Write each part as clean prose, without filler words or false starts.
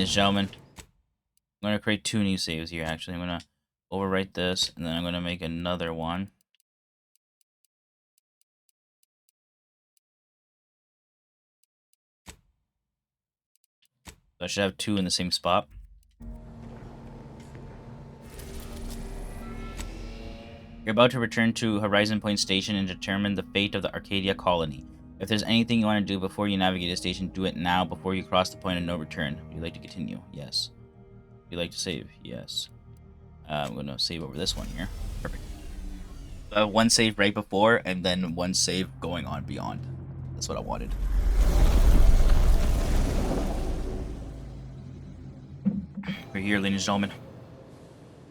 Ladies and gentlemen, I'm going to create 2 new saves here, actually. I'm going to overwrite this, and then I'm going to make another one. So I should have 2 in the same spot. You're about to return to Horizon Point Station and determine the fate of the Arcadia colony. If there's anything you want to do before you navigate the station, do it now before you cross the point of no return. Would you like to continue? Yes. Would you like to save? Yes. I'm going to save over this one here. Perfect. One save right before, and then one save going on beyond. That's what I wanted. We're here, ladies and gentlemen.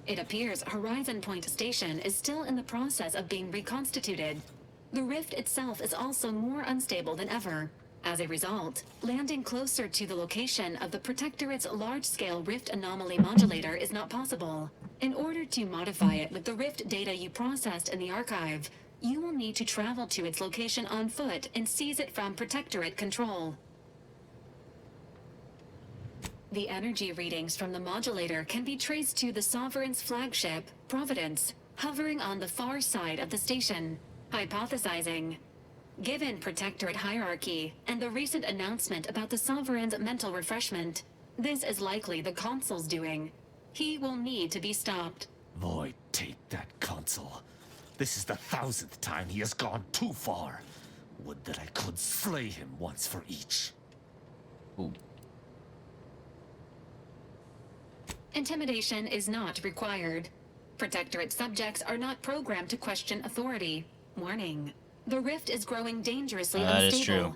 It appears Horizon Point Station is still in the process of being reconstituted. The rift itself is also more unstable than ever. As a result, landing closer to the location of the Protectorate's large-scale rift anomaly modulator is not possible. In order to modify it with the rift data you processed in the archive, you will need to travel to its location on foot and seize it from Protectorate control. The energy readings from the modulator can be traced to the Sovereign's flagship, Providence, hovering on the far side of the station. Hypothesizing. Given Protectorate hierarchy and the recent announcement about the Sovereign's mental refreshment, this is likely the Consul's doing. He will need to be stopped. Void, take that Consul. This is the 1000th time he has gone too far. Would that I could slay him once for each. Ooh. Intimidation is not required. Protectorate subjects are not programmed to question authority. Warning. The rift is growing dangerously unstable. That is true.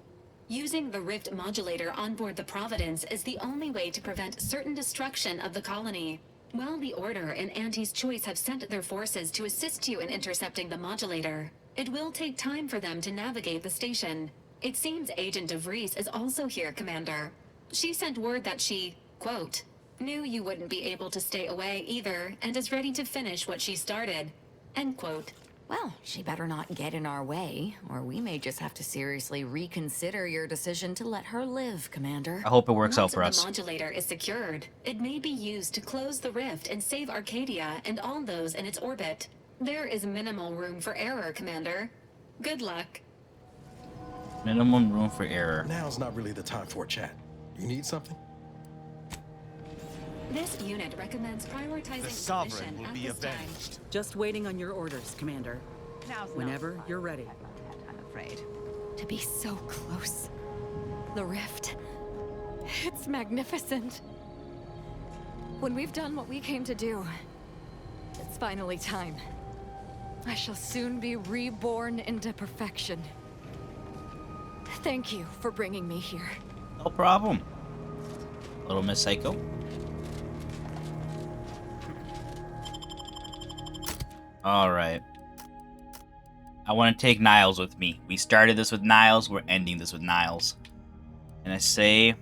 Using the rift modulator on board the Providence is the only way to prevent certain destruction of the colony. While the Order and Auntie's Choice have sent their forces to assist you in intercepting the modulator, it will take time for them to navigate the station. It seems Agent DeVries is also here, Commander. She sent word that she, quote, knew you wouldn't be able to stay away either, and is ready to finish what she started. End quote. Well, she better not get in our way, or we may just have to seriously reconsider your decision to let her live, Commander. I hope it works out for Once us. the modulator is secured, it may be used to close the rift and save Arcadia and all those in its orbit. There is minimal room for error, Commander. Good luck. Minimum room for error. Now's not really the time for a chat. You need something? This unit recommends prioritizing The Sovereign submission will at be this time. avenged. Just waiting on your orders, Commander. Whenever you're ready. I'm afraid. To be so close. The rift. It's magnificent. When we've done what we came to do, it's finally time. I shall soon be reborn into perfection. Thank you for bringing me here. No problem. Little Miss Psycho. Alright. I want to take Niles with me. We started this with Niles, we're ending this with Niles. And I say...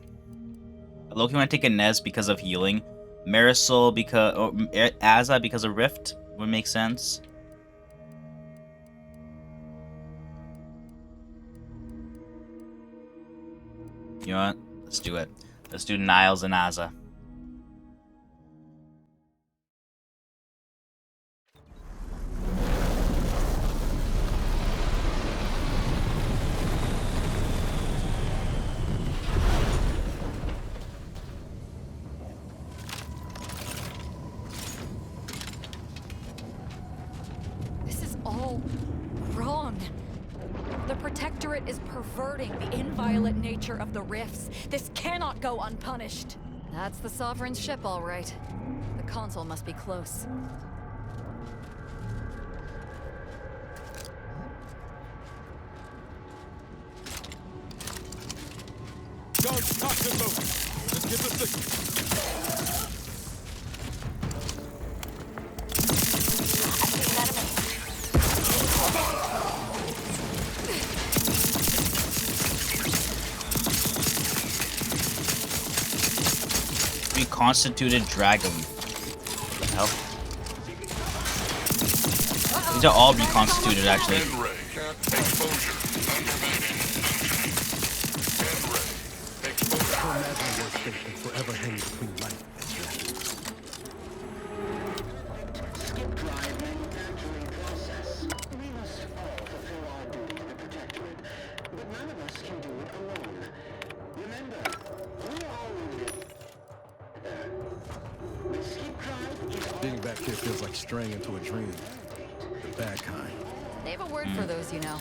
Loki want to take Inez because of healing. Marisol because... Or Azza because of Rift would make sense. You know what? Let's do it. Let's do Niles and Azza. This is all wrong. The Protectorate is perverting the inviolate nature of the rifts. This cannot go unpunished. That's the Sovereign's ship, all right. The Consul must be close. Guards, toxin loaded. Just give the signal. Reconstituted dragon. What the hell? These are all reconstituted, actually. Her Imagine a worse fate than forever hanging between life and death. Skip drive manufacturing process. We must all fulfill our duty to the Protectorate, but none of us can do it alone. Remember, we're all in it. The skip drive is all... Being back here feels like straying into a dream. The bad kind. They have a word for those, you know.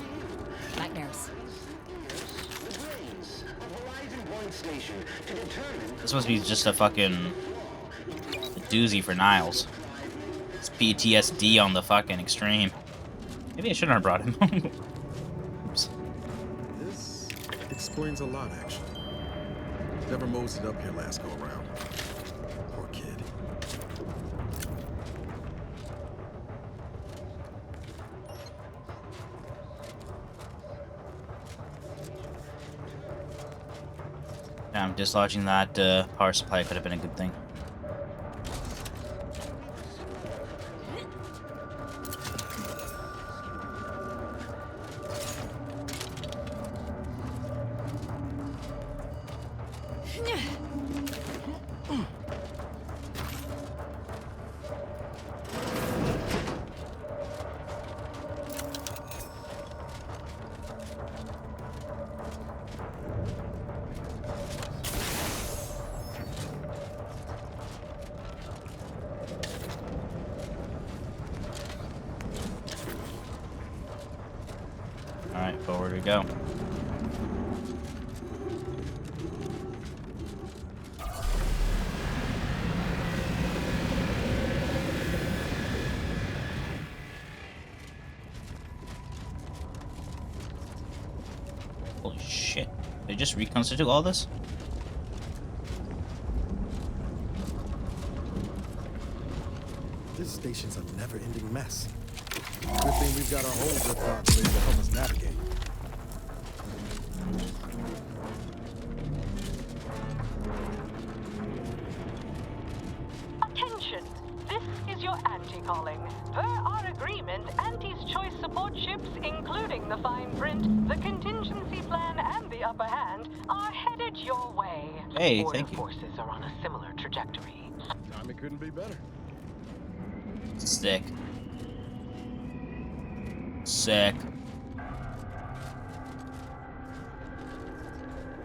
Nightmares. The brains of Horizon Point Station to determine... This must be just a fucking doozy for Niles. It's PTSD on the fucking extreme. Maybe I shouldn't have brought him. Oops. This explains a lot, actually. Never moseyed up here last go around. Poor kid. Damn, dislodging that power supply could have been a good thing. Alright, forward we go. Holy shit. They just reconstitute all this? This station's a never-ending mess. Good thing we've got our own good population to help us navigate. Attention! This is your anti-calling. Per our agreement, Anti's choice support ships, including the fine print, the contingency plan, and the upper hand, are headed your way. Hey, Border thank you. forces are on a similar trajectory. Timing couldn't be better. Sick. Sick.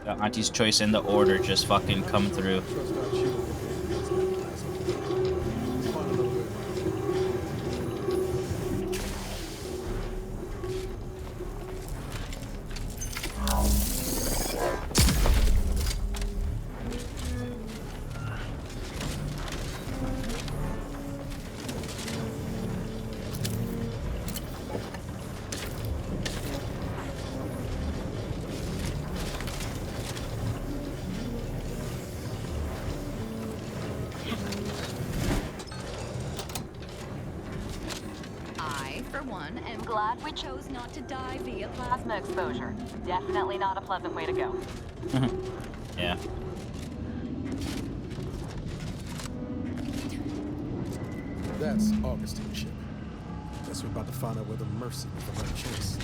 Got Auntie's choice in the order just fucking come through. Trust our chief. Let's find another way around. I, for one, am glad we chose not to die via Plasma exposure. Definitely not a pleasant way to go. Yeah. That's Augustine's ship. Guess we're about to find out where the Mercy was the right choice.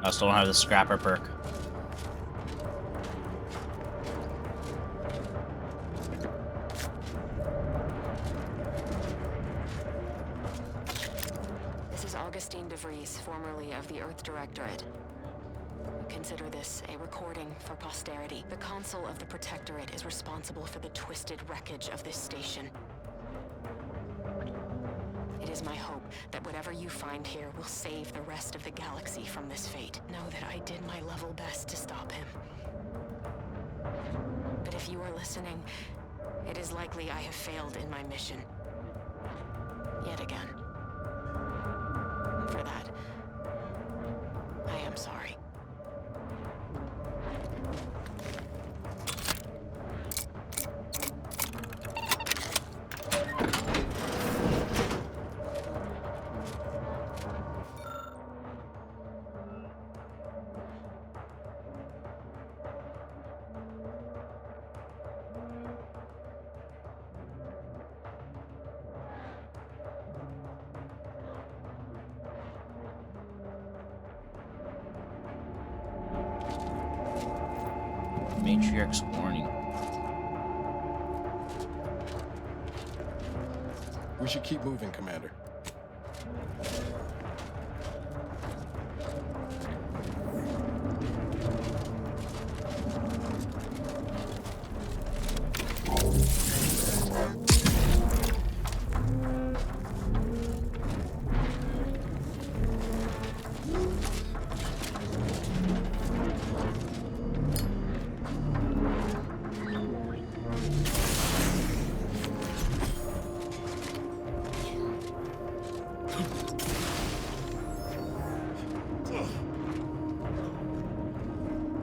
I still don't have the scrapper perk. This is Augustine DeVries, formerly of the Earth Directorate. Consider this a recording for posterity. The Consul of the Protectorate is responsible for the twisted wreckage of this station. It is my hope that whatever you find here will save the rest of the galaxy from this fate. Know that I did my level best to stop him. you are listening, it is likely I have failed in my mission. Yet again. For that, I am sorry. Matriarch's warning. We should keep moving, Commander.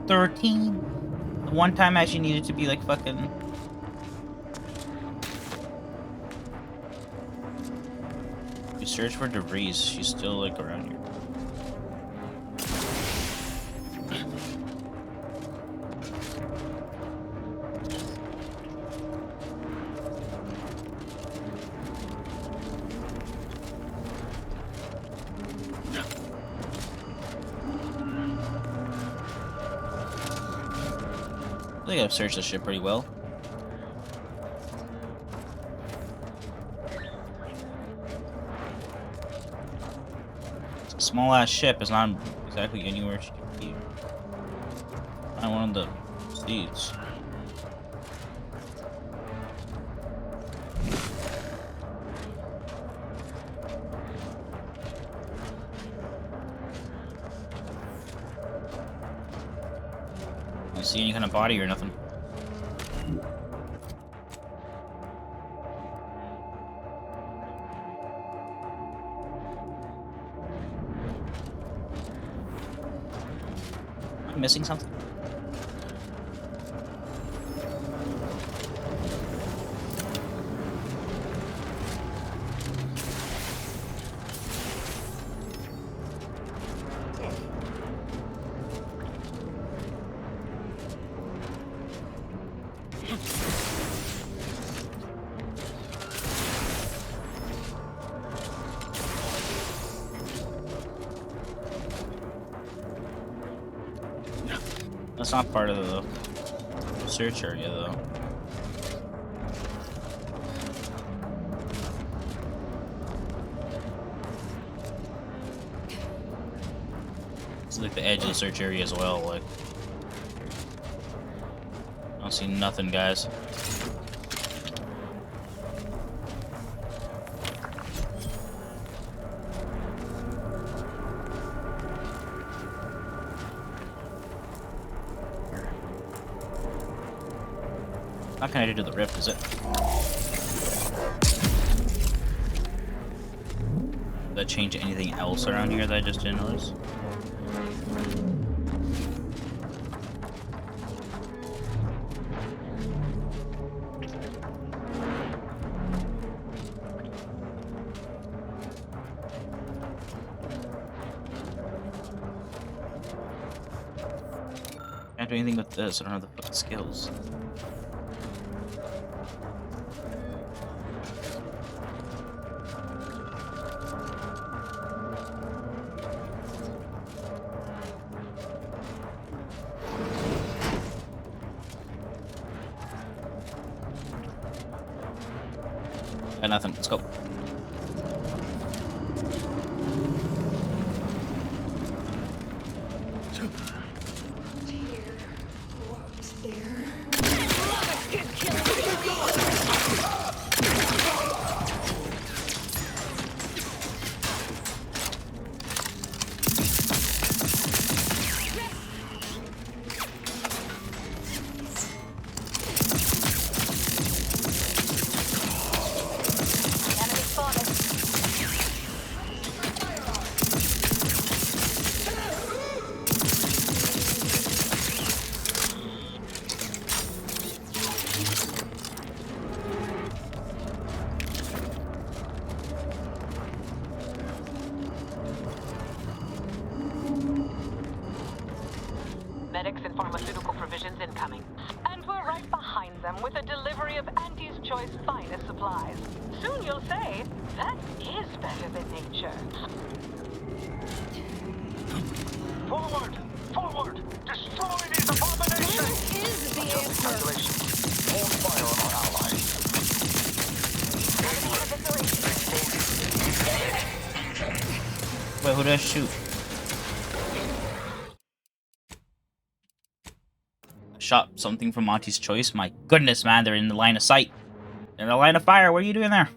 The one time I actually needed to be like fucking. You search for debris. She's still like around here. I think I've searched this ship pretty well. It's a small ass ship. It's not exactly anywhere she can be. I want the seats. See any kind of body or nothing. Am I missing something? That's not part of the search area, though. It's like the edge of the search area as well. Like, I don't see nothing, guys. Not connected to the rift, is it? Did that change anything else around here that I just didn't notice? Can't do anything with this. I don't have the fucking skills. Got nothing. Let's go. pharmaceutical provisions incoming. And we're right behind them with a delivery of Auntie's Choice finest supplies. Soon you'll say, that is better than nature. Forward! Forward! Destroy these abominations! What is the answer? Calculations. Hold fire on our allies. Wait, who did I shoot? Shot something from Monty's Choice? My goodness, man, they're in the line of sight. They're in the line of fire. What are you doing there?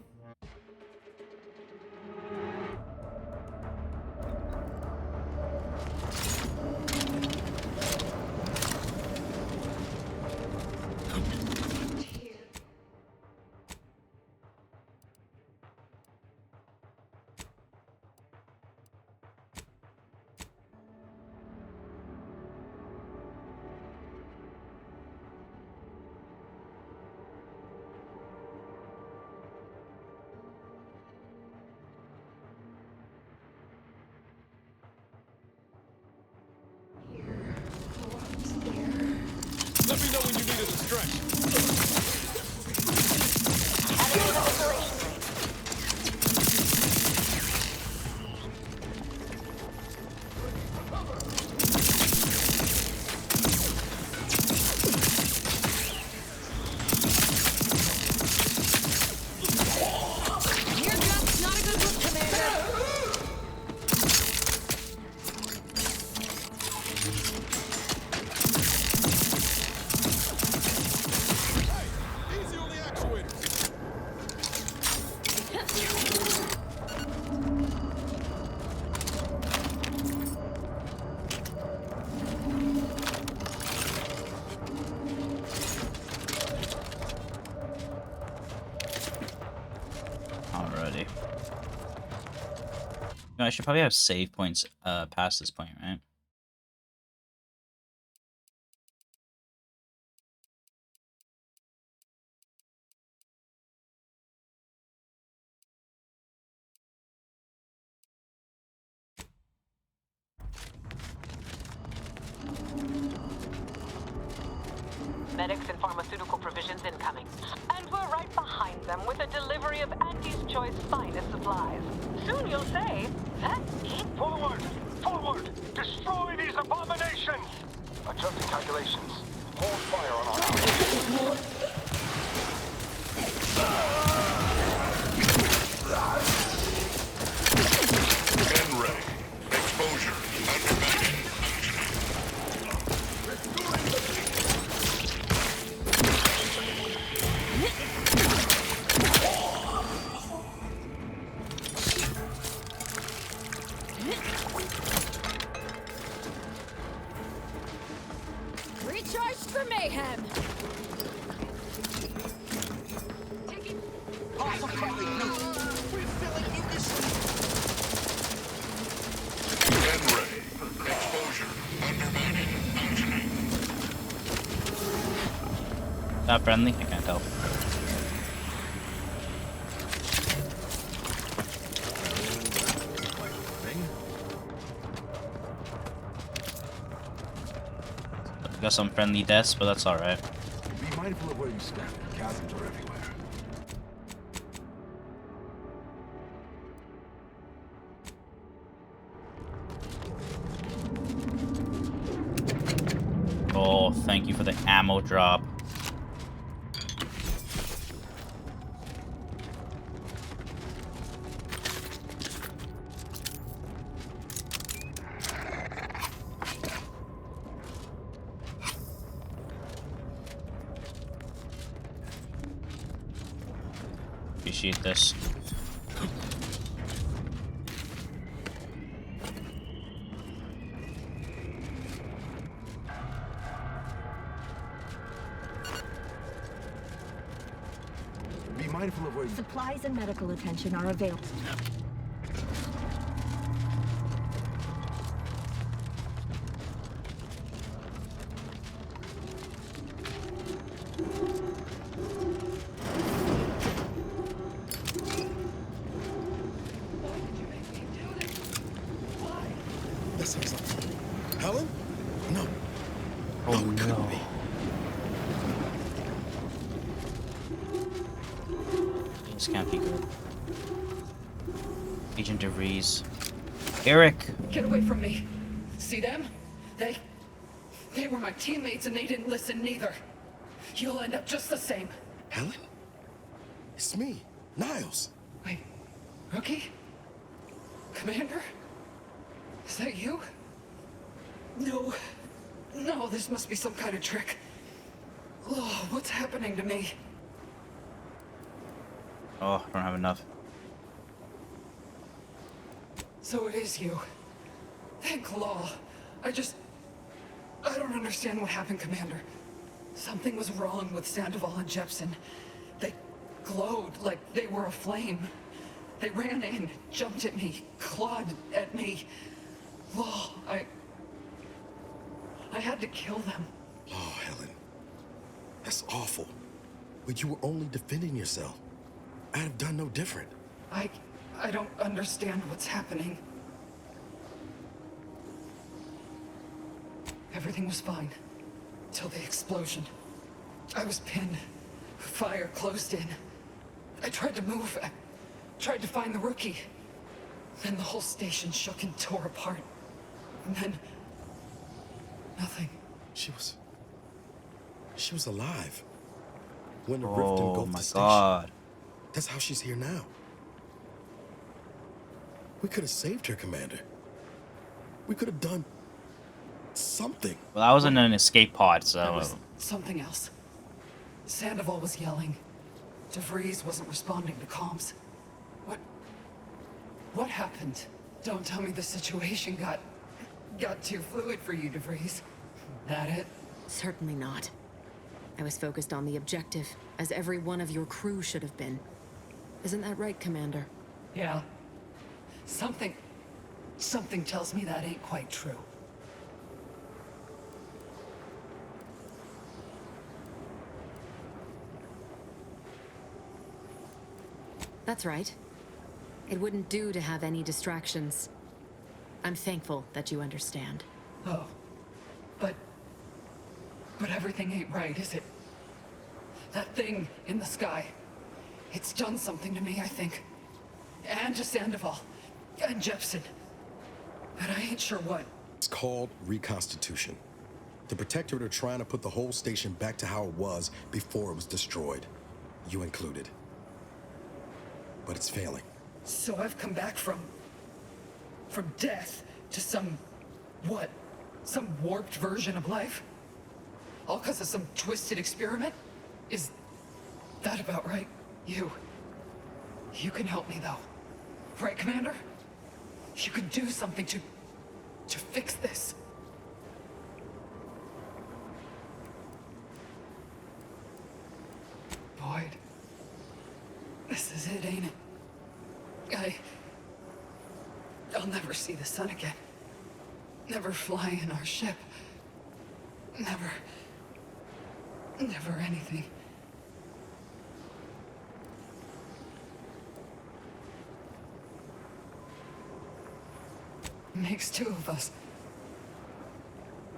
Let me know when you need a distraction. Teardrop's not a good look, Commander. Easy on the actuators. Alrighty. No, I should probably have save points past this point, right? Medics and pharmaceutical provisions incoming. And we're right behind them with a delivery of Auntie's Choice finest supplies. Soon you'll say, that is... Forward! Forward! Destroy these abominations! Adjusting calculations. Hold fire on our allies. Gun ready. Exposure. Undermining. Recharge for mayhem. Gun ready. Exposure. Undermining. Functioning. Not friendly? I can't tell. Got some friendly deaths, but that's alright. Be mindful of where you stand. Chasms are everywhere. Oh, thank you for the ammo drop. Appreciate this. Be mindful of where you... Supplies and medical attention are available. That sounds like... Helen? No. Oh This can't be good. Agent DeVries. Eric! Get away from me. See them? They were my teammates and they didn't listen neither. You'll end up just the same. Helen? It's me, Niles. Wait, Rookie? Commander? Is that you? No. No, this must be some kind of trick. Oh, what's happening to me? Oh, I don't have enough. So it is you. Thank law. I don't understand what happened, Commander. Something was wrong with Sandoval and Jepson. They glowed like they were aflame. They ran in, jumped at me, clawed at me. Law, I had to kill them. Oh, Helen. That's awful. But you were only defending yourself. I'd have done no different. I don't understand what's happening. Everything was fine. Till the explosion. I was pinned. Fire closed in. I tried to move. I tried to find the rookie. Then the whole station shook and tore apart. And then... nothing. She was alive. When the rift engulfed the station. God. That's how she's here now. We could have saved her, Commander. We could have done something. Well, I was in an escape pod, so... There was something else. Sandoval was yelling. DeVries wasn't responding to comms. What happened? Don't tell me the situation got too fluid for you, DeVries. That it? Certainly not. I was focused on the objective, as every one of your crew should have been. Isn't that right, Commander? Yeah. Something tells me that ain't quite true. That's right. It wouldn't do to have any distractions. I'm thankful that you understand. Oh. But everything ain't right, is it? That thing in the sky. It's done something to me, I think. And to Sandoval. And Jepson. But I ain't sure what. It's called reconstitution. The Protectorate are trying to put the whole station back to how it was before it was destroyed. You included. But it's failing. So I've come back from death to some... what? Some warped version of life? All because of some twisted experiment? Is that about right? You can help me, though. Right, Commander? You could do something to fix this. Boyd. This is it, ain't it? I'll never see the sun again. Never fly in our ship. Never anything. Makes two of us.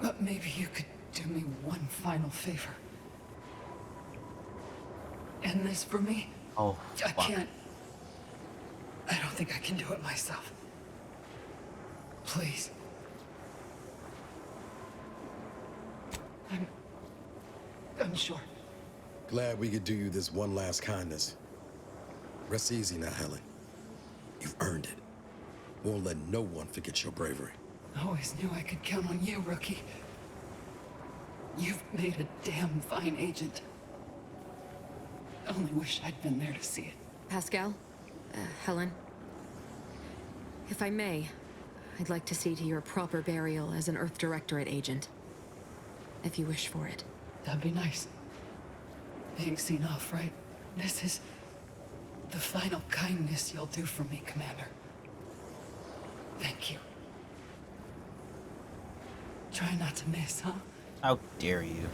But maybe you could do me one final favor. End this for me? Oh, I can't. I don't think I can do it myself. Please. I'm sure. Glad we could do you this one last kindness. Rest easy now, Helen. You've earned it. Won't let no one forget your bravery. Always knew I could count on you, Rookie. You've made a damn fine agent. Only wish I'd been there to see it. Pascal? Helen? If I may, I'd like to see to your proper burial as an Earth Directorate agent. If you wish for it. That'd be nice. Being seen off, right? This is the final kindness you'll do for me, Commander. Thank you. Try not to miss, huh? How dare you?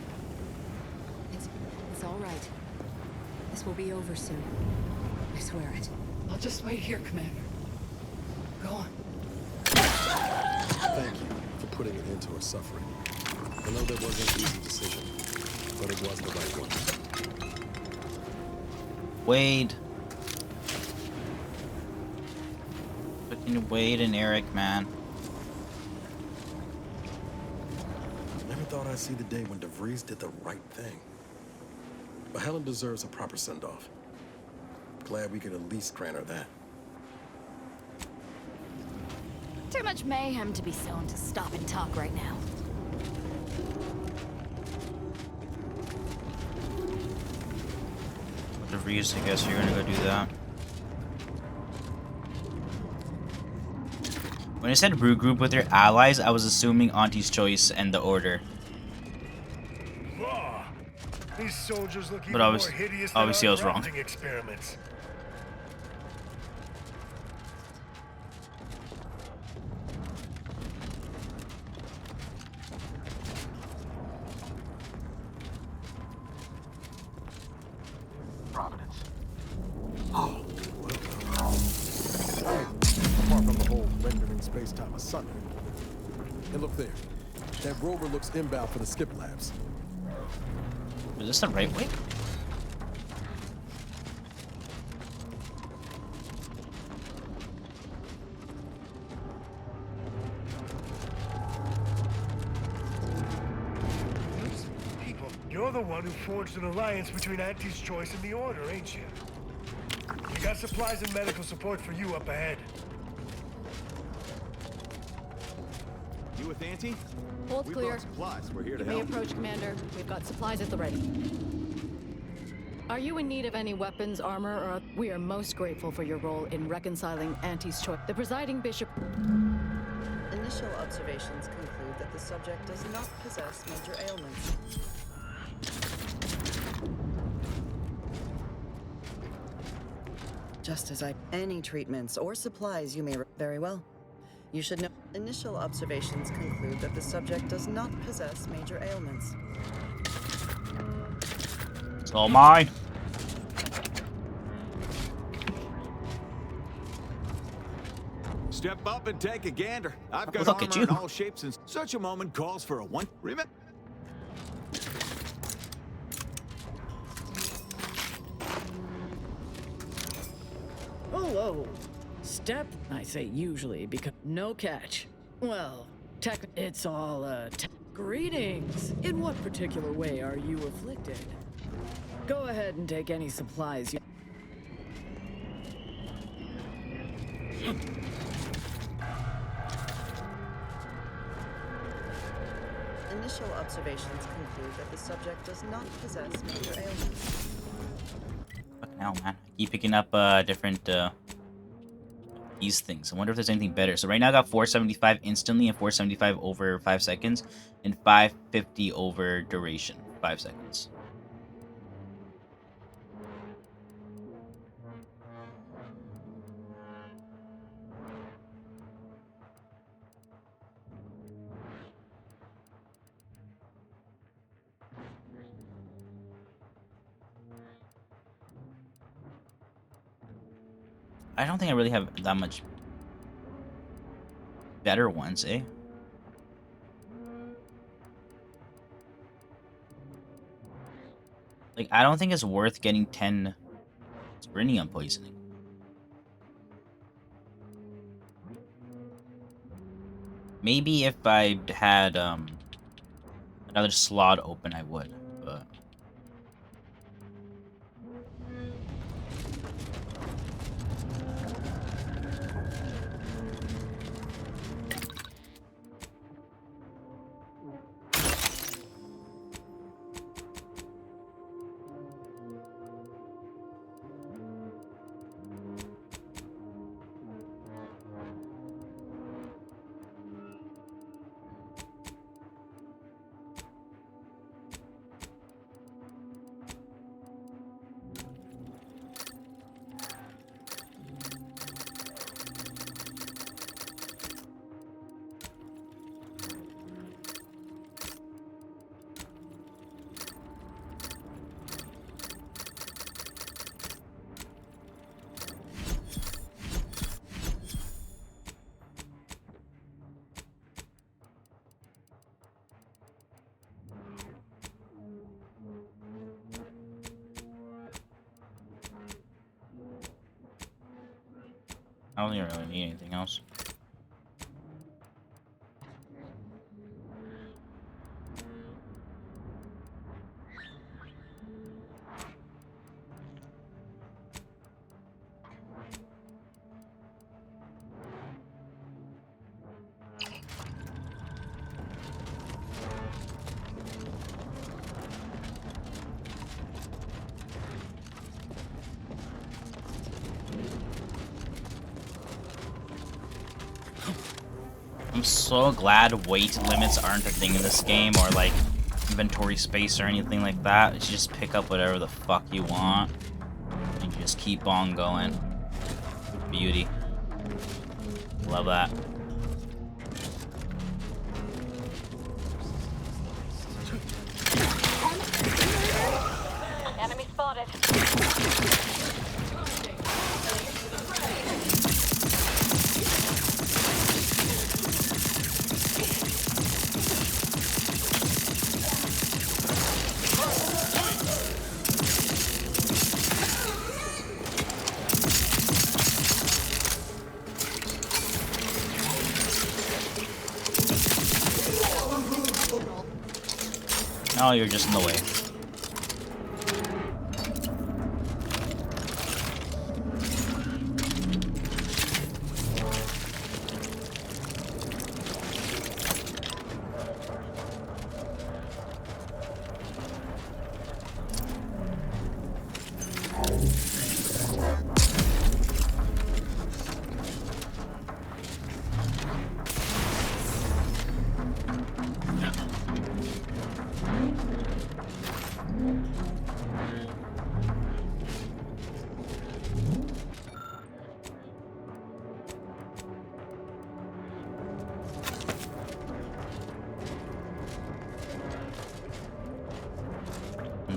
It's all right. This will be over soon. I swear it. I'll just wait here, Commander. Go on. Thank you for putting an end to her suffering. I know that wasn't an easy decision, but it was the right one. Wade. And Wade and Eric, man. Never thought I'd see the day when DeVries did the right thing. But Helen deserves a proper send-off. Glad we could at least grant her that. Too much mayhem to be sown to stop and talk right now. DeVries, I guess you're gonna go do that. When I said brew group with your allies, I was assuming Auntie's Choice and the Order. These soldiers look But obviously I was wrong. Experiments. Providence. Oh, apart from the whole rendering space-time asunder. And look there. That rover looks inbound for the skip labs. Is this the right way? People, you're the one who forged an alliance between Auntie's Choice and the Order, ain't you? We got supplies and medical support for you up ahead. You with Auntie? Hold's We clear. brought supplies. We're here to You may help. approach, Commander. We've got supplies at the ready. Are you in need of any weapons, armor, or... We are most grateful for your role in reconciling Auntie's Choice. The presiding bishop... Initial observations conclude that the subject does not possess major ailments. Just as any treatments or supplies you may... Very well. You should know... Initial observations conclude that the subject does not possess major ailments. It's all mine. Step up and take a gander. I've got Look at armor you. in all shapes, and such a moment calls for a one. Remember. Oh, step, I say usually, because no catch. Well, it's all, greetings. In what particular way are you afflicted? Go ahead and take any supplies you... Initial observations conclude that the subject does not possess major ailments. Fucking hell, man. I keep picking up different these things. I wonder if there's anything better. So right now I got 475 instantly and 475 over 5 seconds and 550 over duration, 5 seconds. I don't think I really have that much better ones, eh? Like, I don't think it's worth getting 10 Sprinium poisoning. Maybe if I had another slot open, I would, but... don't think I really need anything else. I'm so glad weight limits aren't a thing in this game, or like inventory space or anything like that. You just pick up whatever the fuck you want and you just keep on going. Beauty. Love that. Enemy spotted. No, you're just in the way.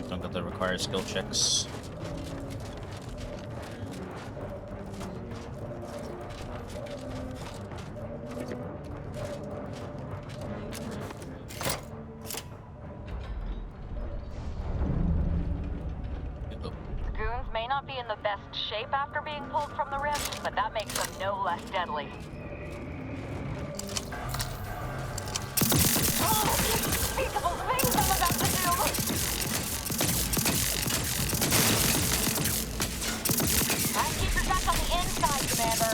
Don't get the required skill checks. Goons may not be in the best shape after being pulled from the rift, but that makes them no less deadly. Unspeakable things I'm about to do! And keep your back on the inside, Commander.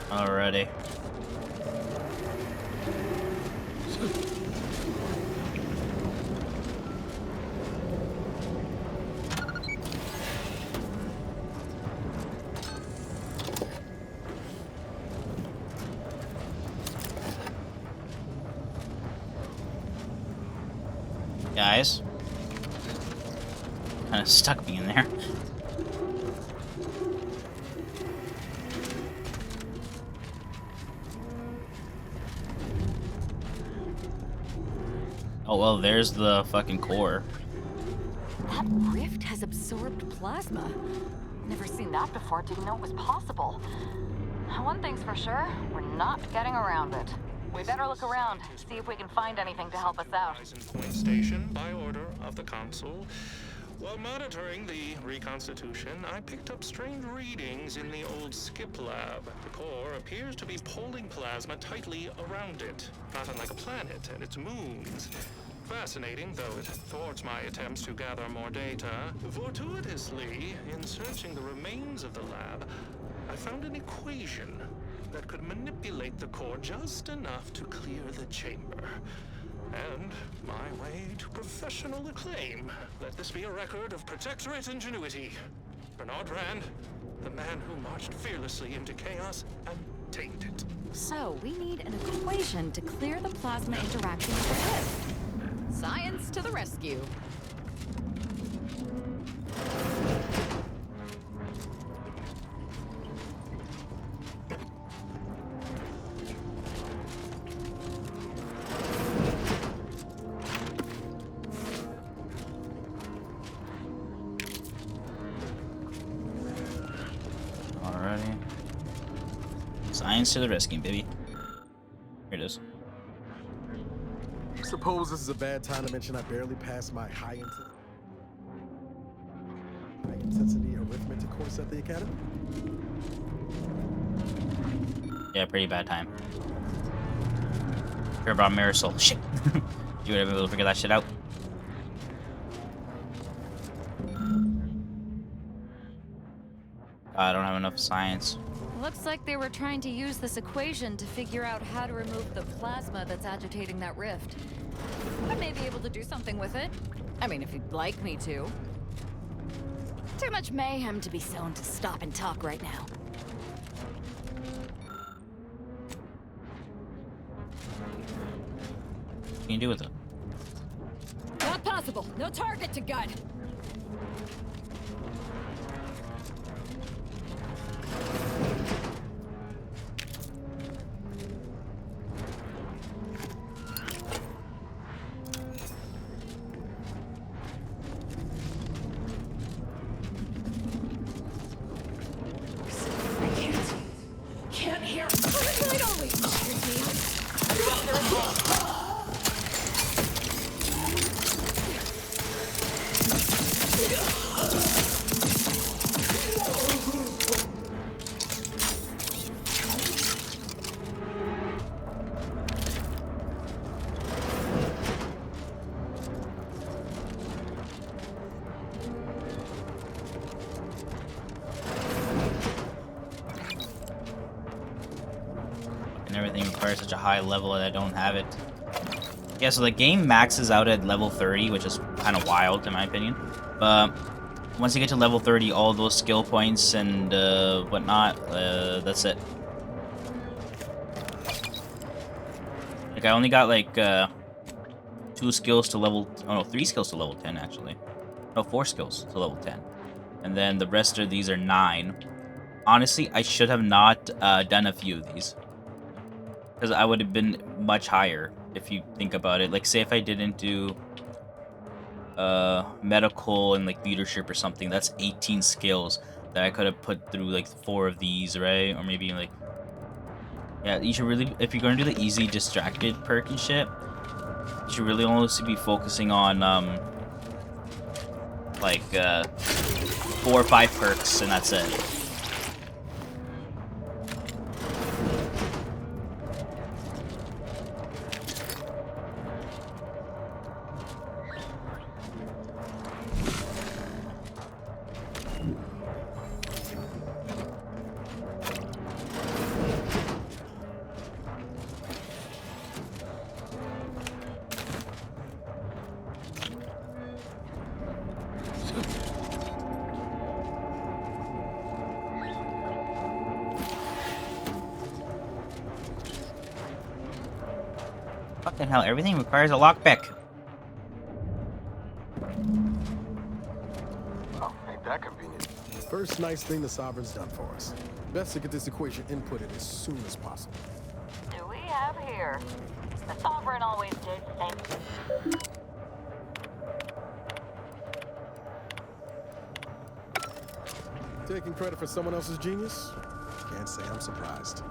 Alrighty. Guys, kind of stuck me in there. Oh well, there's the fucking core. That rift has absorbed plasma. Never seen that before, didn't know it was possible. One thing's for sure, we're not getting around it. We better look around, see if we can find anything to help us out. Horizon Point Station by order of the Council. While monitoring the reconstitution, I picked up strange readings in the old skip lab. The core appears to be pulling plasma tightly around it, not unlike a planet and its moons. Fascinating, though it thwarts my attempts to gather more data. Fortuitously, in searching the remains of the lab, I found an equation that could manipulate the core just enough to clear the chamber. And my way to professional acclaim. Let this be a record of Protectorate ingenuity. Bernard Rand, the man who marched fearlessly into chaos and tamed it. So, we need an equation to clear the plasma interaction with the rift. Science to the rescue. Alrighty. Science to the rescue, baby. Here it is. Suppose this is a bad time to mention I barely passed my high intensity arithmetic course at the academy. Yeah, pretty bad time. Heard about Marisol. Shit. You would have been able to figure that shit out. I don't have enough science. Looks like they were trying to use this equation to figure out how to remove the plasma that's agitating that rift. I may be able to do something with it. I mean, if you'd like me to. Too much mayhem to be sown to stop and talk right now. What can you do with it? Not possible. No target to gun. Can't hear. Light only. And everything requires such a high level that I don't have it. Yeah, so the game maxes out at level 30, which is kind of wild in my opinion. But once you get to level 30, all those skill points and whatnot, that's it. Like I only got like 2 skills to level, oh no, 3 skills to level 10 actually. No, 4 skills to level 10. And then the rest of these are 9. Honestly, I should have not done a few of these. Because I would have been much higher if you think about it. Like, say if I didn't do medical and like leadership or something, that's 18 skills that I could have put through like 4 of these, right? Or maybe like, yeah, you should really, if you're going to do the easy distracted perk and shit, you should really only be focusing on like 4 or 5 perks and that's it. Fucking hell, everything requires a lockpick. Oh, ain't that convenient. First nice thing the Sovereign's done for us. Best to get this equation inputted as soon as possible. Do we have here? The Sovereign always did the same. Taking credit for someone else's genius? Can't say I'm surprised.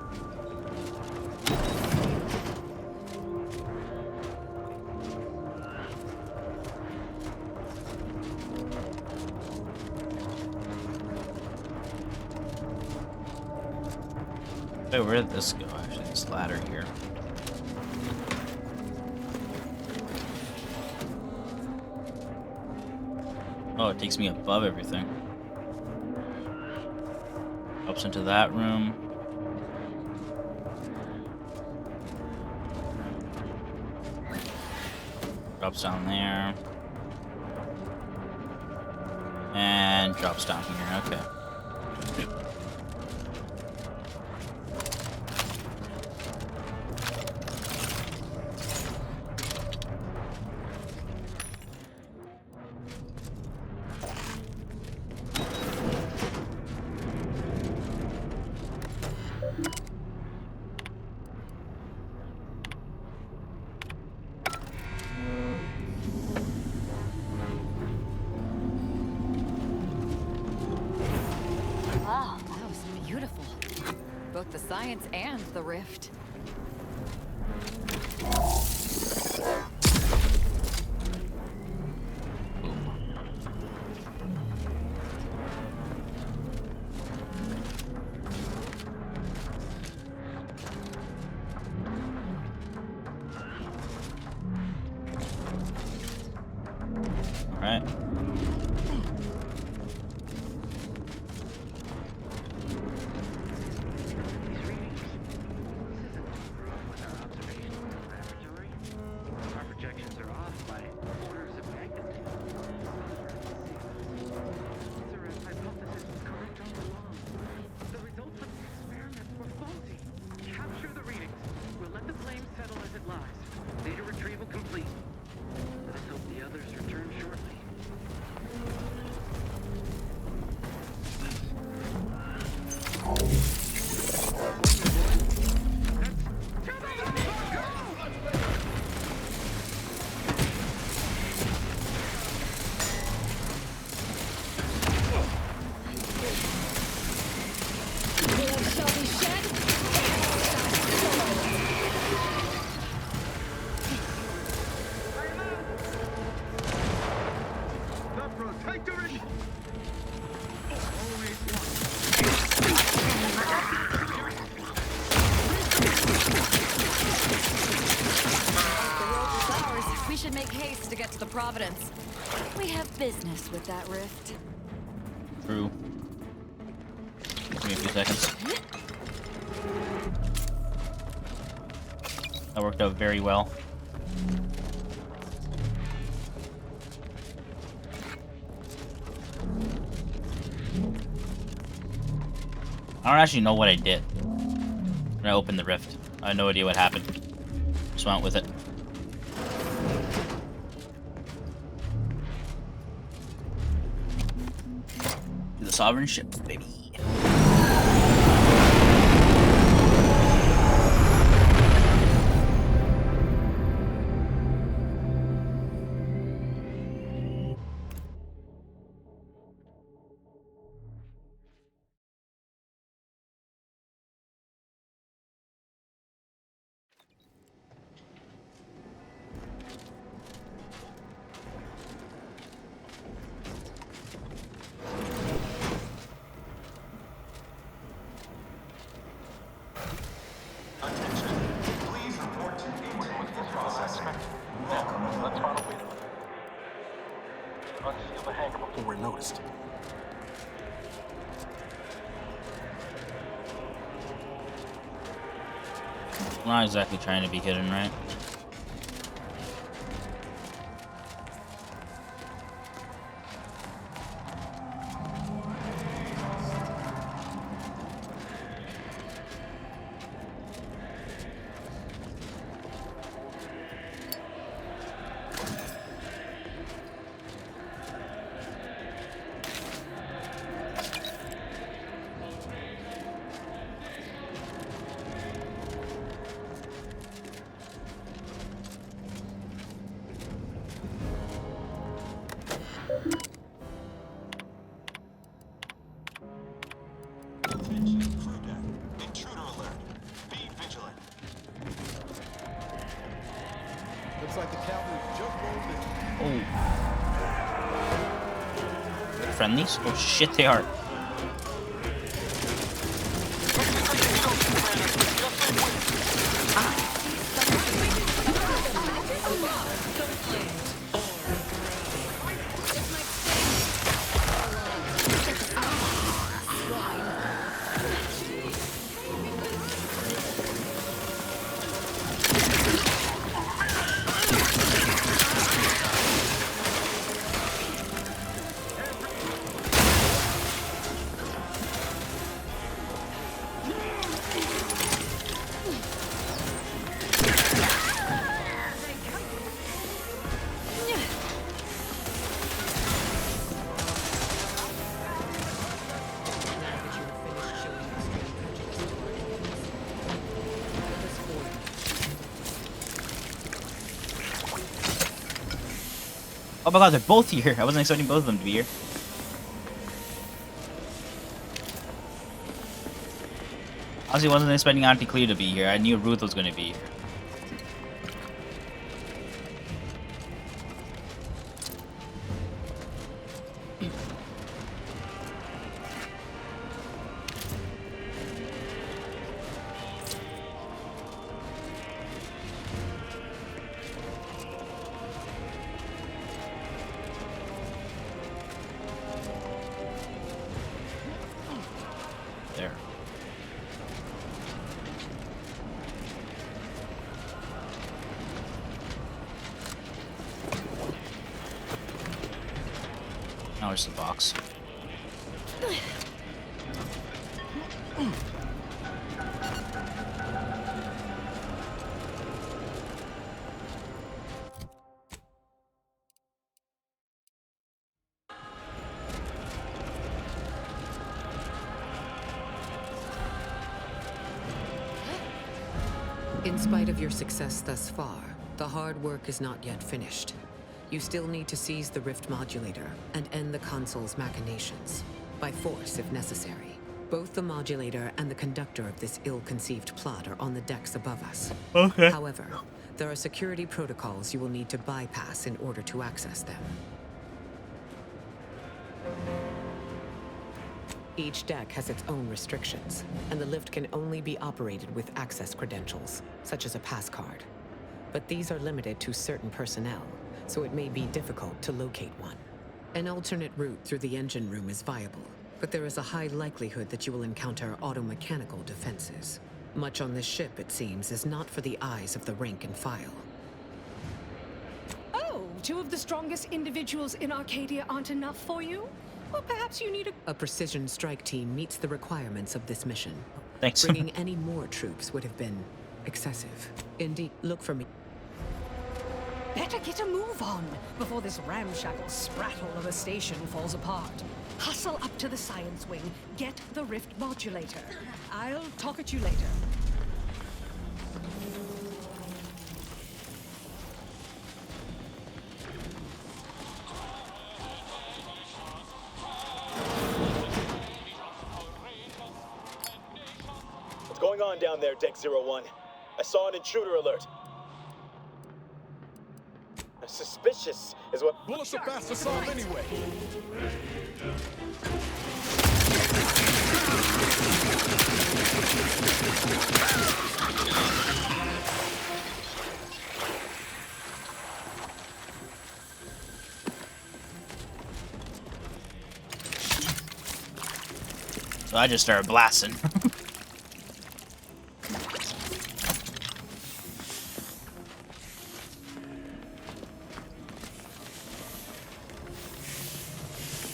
Wait, where did this go? Actually, this ladder here. Oh, it takes me above everything. Drops into that room. Drops down there. And drops down here. Okay. Wow, that was beautiful. Both the science and the rift. All right. Our projections are off by orders of magnitude. Ceres' hypothesis was correct all along. The results of the experiment were faulty. Capture the readings. We'll let the flame settle as it lies. Data retrieval complete. Let us hope the others return shortly. The Protectorate! We should make haste to get to the Providence. We have business with that rift. True. Give me a few seconds. That worked out very well. I don't actually know what I did when I opened the rift. I have no idea what happened. Just went with it. The Sovereign ship, baby. We're noticed. We're not exactly trying to be hidden, right? Looks like the cavalry just rolled in. Oh. Friendlies? Oh shit, they are. Oh my god, they're both here. I wasn't expecting both of them to be here. Honestly, wasn't expecting Auntie Cleo to be here. I knew Ruth was going to be here. There. Now it's the box. In spite of your success thus far, the hard work is not yet finished. You still need to seize the rift modulator and end the console's machinations, by force if necessary. Both the modulator and the conductor of this ill-conceived plot are on the decks above us. Okay. However, there are security protocols you will need to bypass in order to access them. Each deck has its own restrictions, and the lift can only be operated with access credentials, such as a pass card. But these are limited to certain personnel, so it may be difficult to locate one. An alternate route through the engine room is viable, but there is a high likelihood that you will encounter automechanical defenses. Much on this ship, it seems, is not for the eyes of the rank and file. Oh, two of the strongest individuals in Arcadia aren't enough for you? Well, perhaps you need A precision strike team meets the requirements of this mission. Thanks. Bringing any more troops would have been excessive. Indeed, look for me. Better get a move on before this ramshackle sprattle of a station falls apart. Hustle up to the science wing, get the rift modulator. I'll talk at you later. What's going on down there, Deck 01? I saw an intruder alert. Suspicious is what... Bullets are fast to solve anyway. So I just started blasting.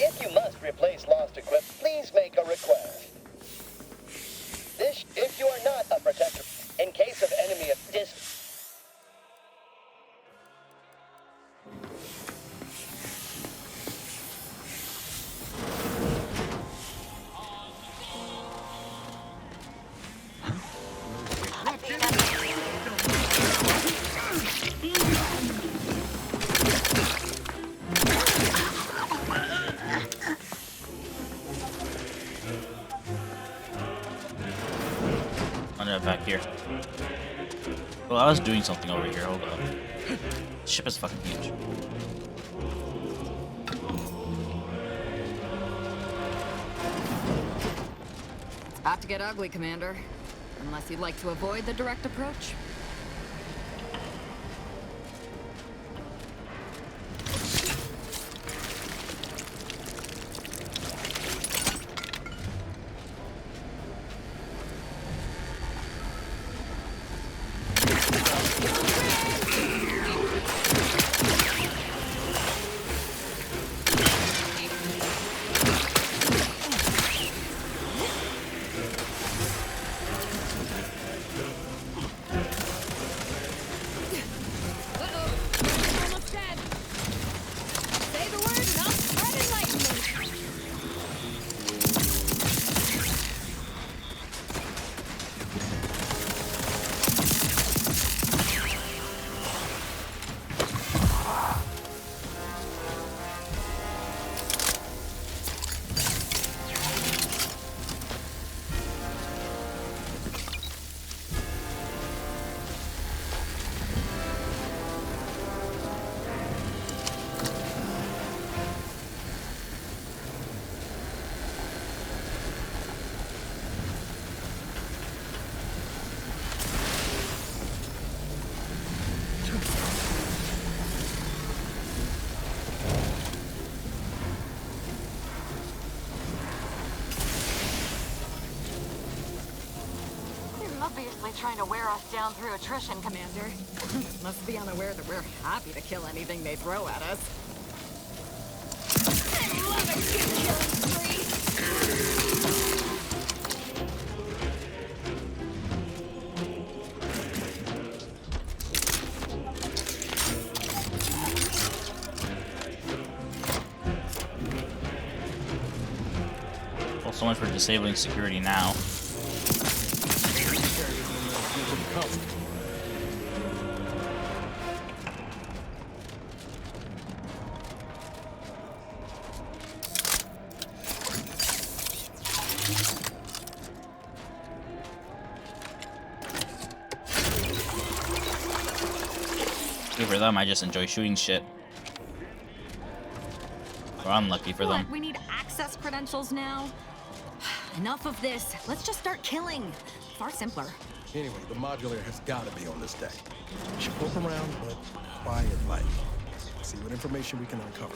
If you must replace lost equipment, please make a request. This, if you are not a protector, in case of enemy Back here. Well, I was doing something over here. Hold up. This ship is fucking huge. It's about to get ugly, Commander. Unless you'd like to avoid the direct approach. obviously trying to wear us down through attrition, Commander. Must be unaware that we're happy to kill anything they throw at us. I love a good killing spree! Well, so much for disabling security now. Lucky for them, I just enjoy shooting shit. Or unlucky for them. We need access credentials now? Enough of this. Let's just start killing. Far simpler. Anyway, the modulator has got to be on this deck. We should poke around, but quiet-like. See what information we can uncover.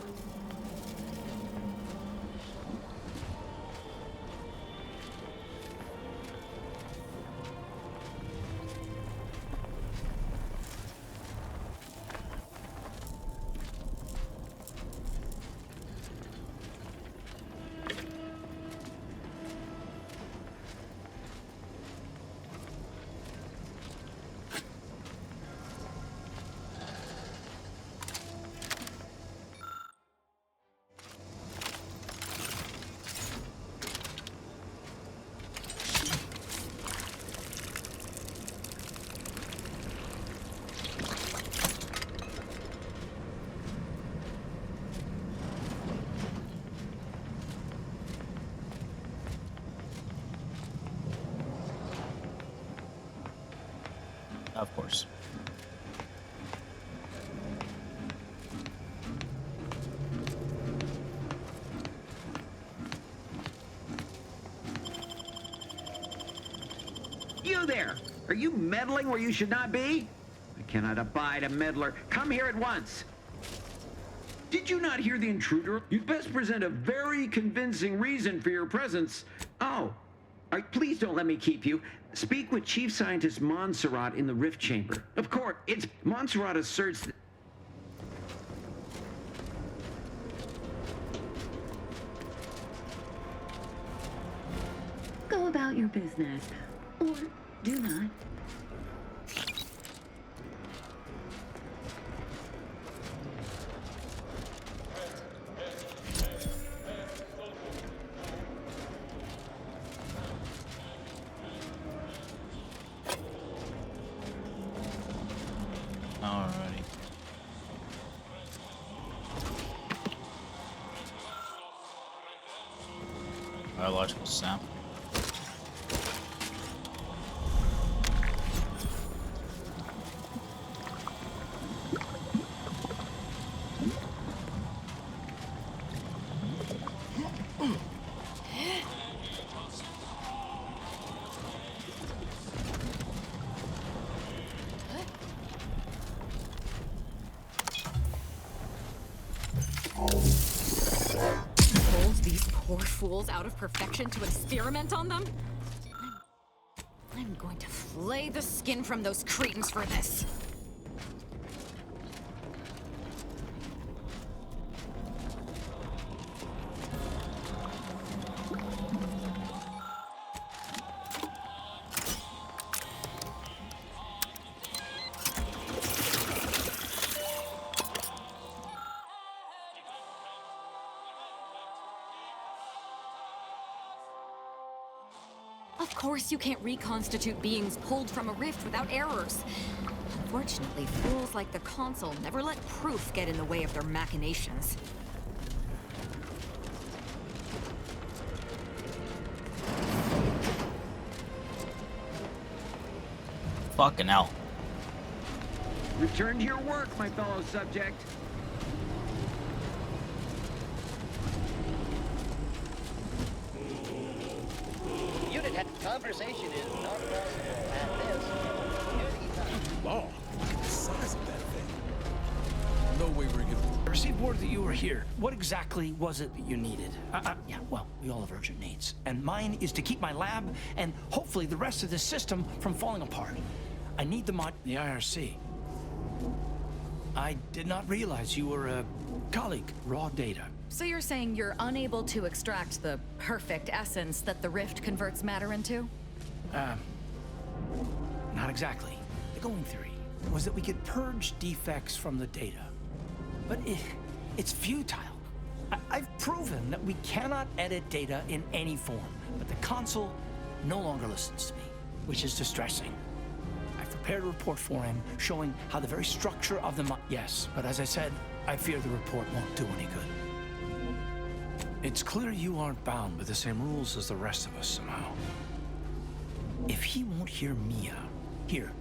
Of course. You there! Are you meddling where you should not be? I cannot abide a meddler. Come here at once. Did you not hear the intruder? You'd best present a very convincing reason for your presence. Oh, please don't let me keep you. Speak with Chief Scientist Montserrat in the Rift Chamber. Of course, it's Montserrat asserts that... Go about your business, or do not. Alrighty. Biological sample. Poor fools out of perfection to experiment on them? I'm going to flay the skin from those cretins for this. Of course you can't reconstitute beings pulled from a rift without errors. Unfortunately, fools like the Consul never let proof get in the way of their machinations. Fucking hell. Return to your work, my fellow subject. Conversation is not possible at this unity time. Law? The size of that thing. No way we're getting... received word that you were here. What exactly was it that you needed? Yeah, well, we all have urgent needs. And mine is to keep my lab and hopefully the rest of this system from falling apart. I need the IRC. I did not realize you were a colleague. Raw data. So you're saying you're unable to extract the perfect essence that the rift converts matter into? Not exactly. The going theory was that we could purge defects from the data. But it's futile. I've proven that we cannot edit data in any form, but the console no longer listens to me, which is distressing. I've prepared a report for him showing how the very structure of the Yes, but as I said, I fear the report won't do any good. It's clear you aren't bound by the same rules as the rest of us somehow. If he won't hear me out, here,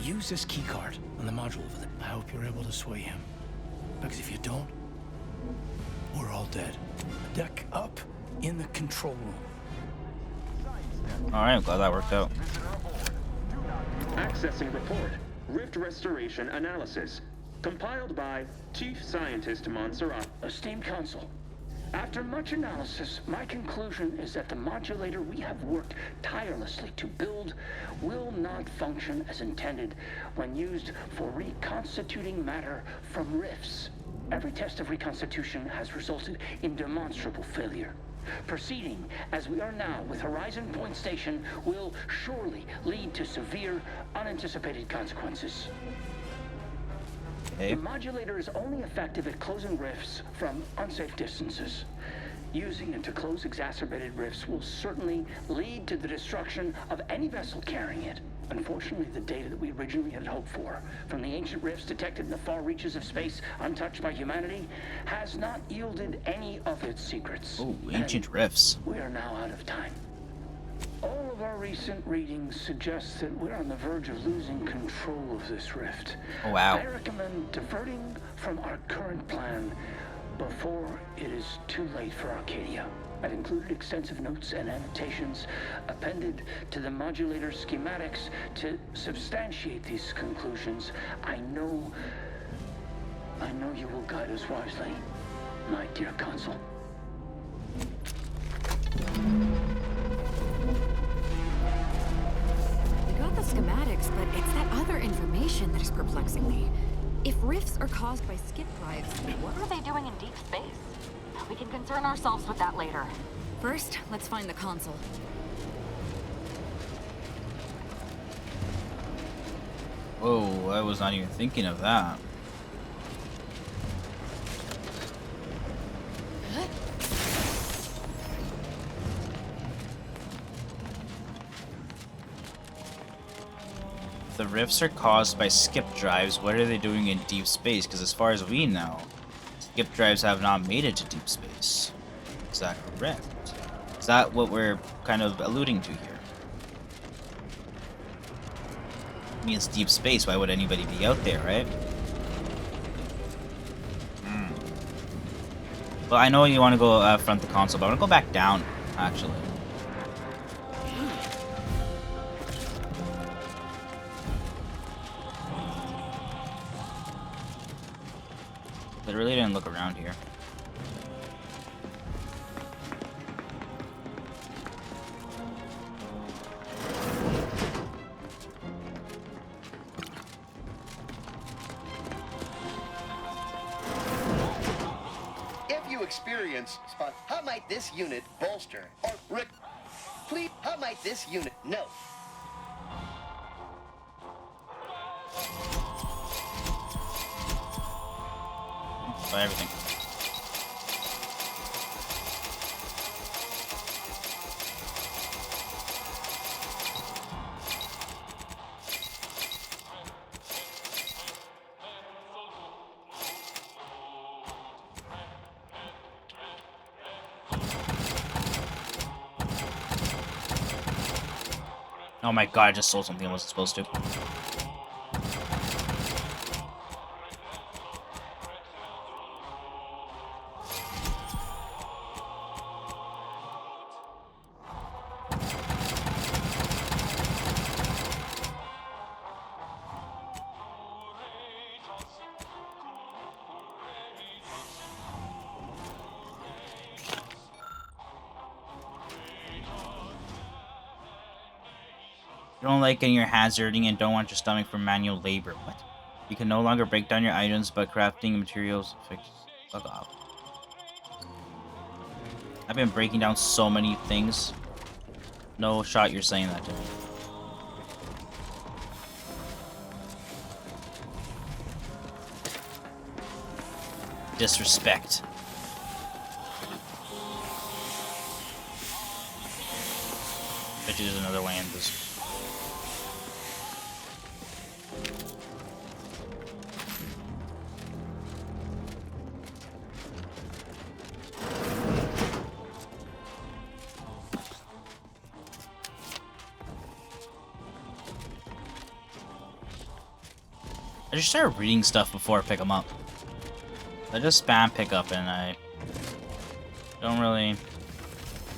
use this keycard on the module over there. I hope you're able to sway him. Because if you don't, we're all dead. Deck up in the control room. Alright, I'm glad that worked out. Accessing report. Rift restoration analysis. Compiled by Chief Scientist Montserrat. Esteemed Council. After much analysis, my conclusion is that the modulator we have worked tirelessly to build will not function as intended when used for reconstituting matter from rifts. Every test of reconstitution has resulted in demonstrable failure. Proceeding as we are now with Horizon Point Station will surely lead to severe, unanticipated consequences. The modulator is only effective at closing rifts from unsafe distances. Using it to close exacerbated rifts will certainly lead to the destruction of any vessel carrying it. Unfortunately, the data that we originally had hoped for, from the ancient rifts detected in the far reaches of space untouched by humanity, has not yielded any of its secrets. Oh, ancient rifts. We are now out of time. All of our recent readings suggest that we're on the verge of losing control of this rift. Oh, wow. I recommend diverting from our current plan before it is too late for Arcadia. I've included extensive notes and annotations appended to the modulator schematics to substantiate these conclusions. I know you will guide us wisely, my dear Consul. We got the schematics, but it's that other information that is perplexing me. If rifts are caused by skip drives, what are they doing in deep space? We can concern ourselves with that later. First, let's find the console. Whoa, I was not even thinking of that. If the rifts are caused by skip drives, what are they doing in deep space? Because as far as we know, skip drives have not made it to deep space. Is that correct? Is that what we're kind of alluding to here? I mean, it's deep space. Why would anybody be out there, right? Well, I know you want to go front the console, but I want to go back down, actually. I really didn't look around here. If you experience spot, how might this unit bolster or please? How might this unit no? By everything. Oh my god, I just sold something I wasn't supposed to. You don't like getting your hands dirty and don't want your stomach for manual labor. What? You can no longer break down your items, but crafting materials fix. Fuck off. I've been breaking down so many things. No shot you're saying that to me. Disrespect. Bet you there's another way in this. I just started reading stuff before I pick them up. I just spam pick up and I don't really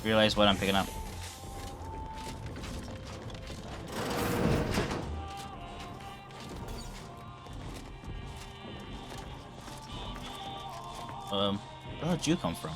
realize what I'm picking up. Where did you come from?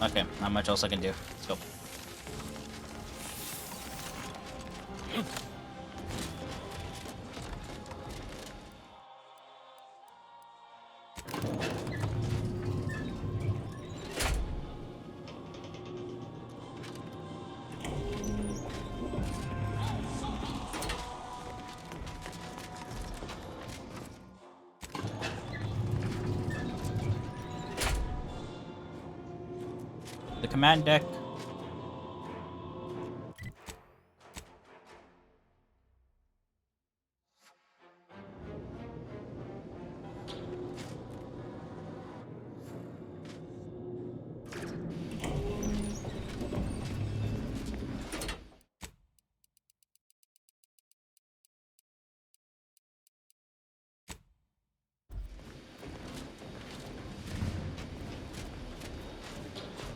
Okay, not much else I can do. Let's go. The command deck.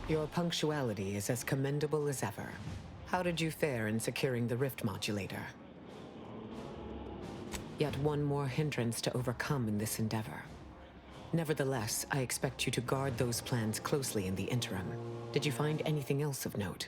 Your punctuality is as commendable as ever. How did you fare in securing the rift modulator? Yet one more hindrance to overcome in this endeavor. Nevertheless, I expect you to guard those plans closely in the interim. Did you find anything else of note?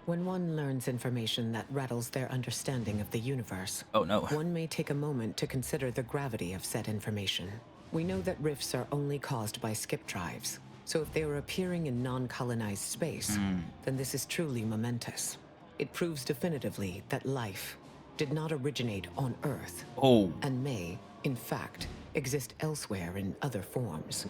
When one learns information that rattles their understanding of the universe, one may take a moment to consider the gravity of said information. We know that rifts are only caused by skip drives, so if they are appearing in non-colonized space, then this is truly momentous. It proves definitively that life did not originate on Earth, and may, in fact, exist elsewhere in other forms.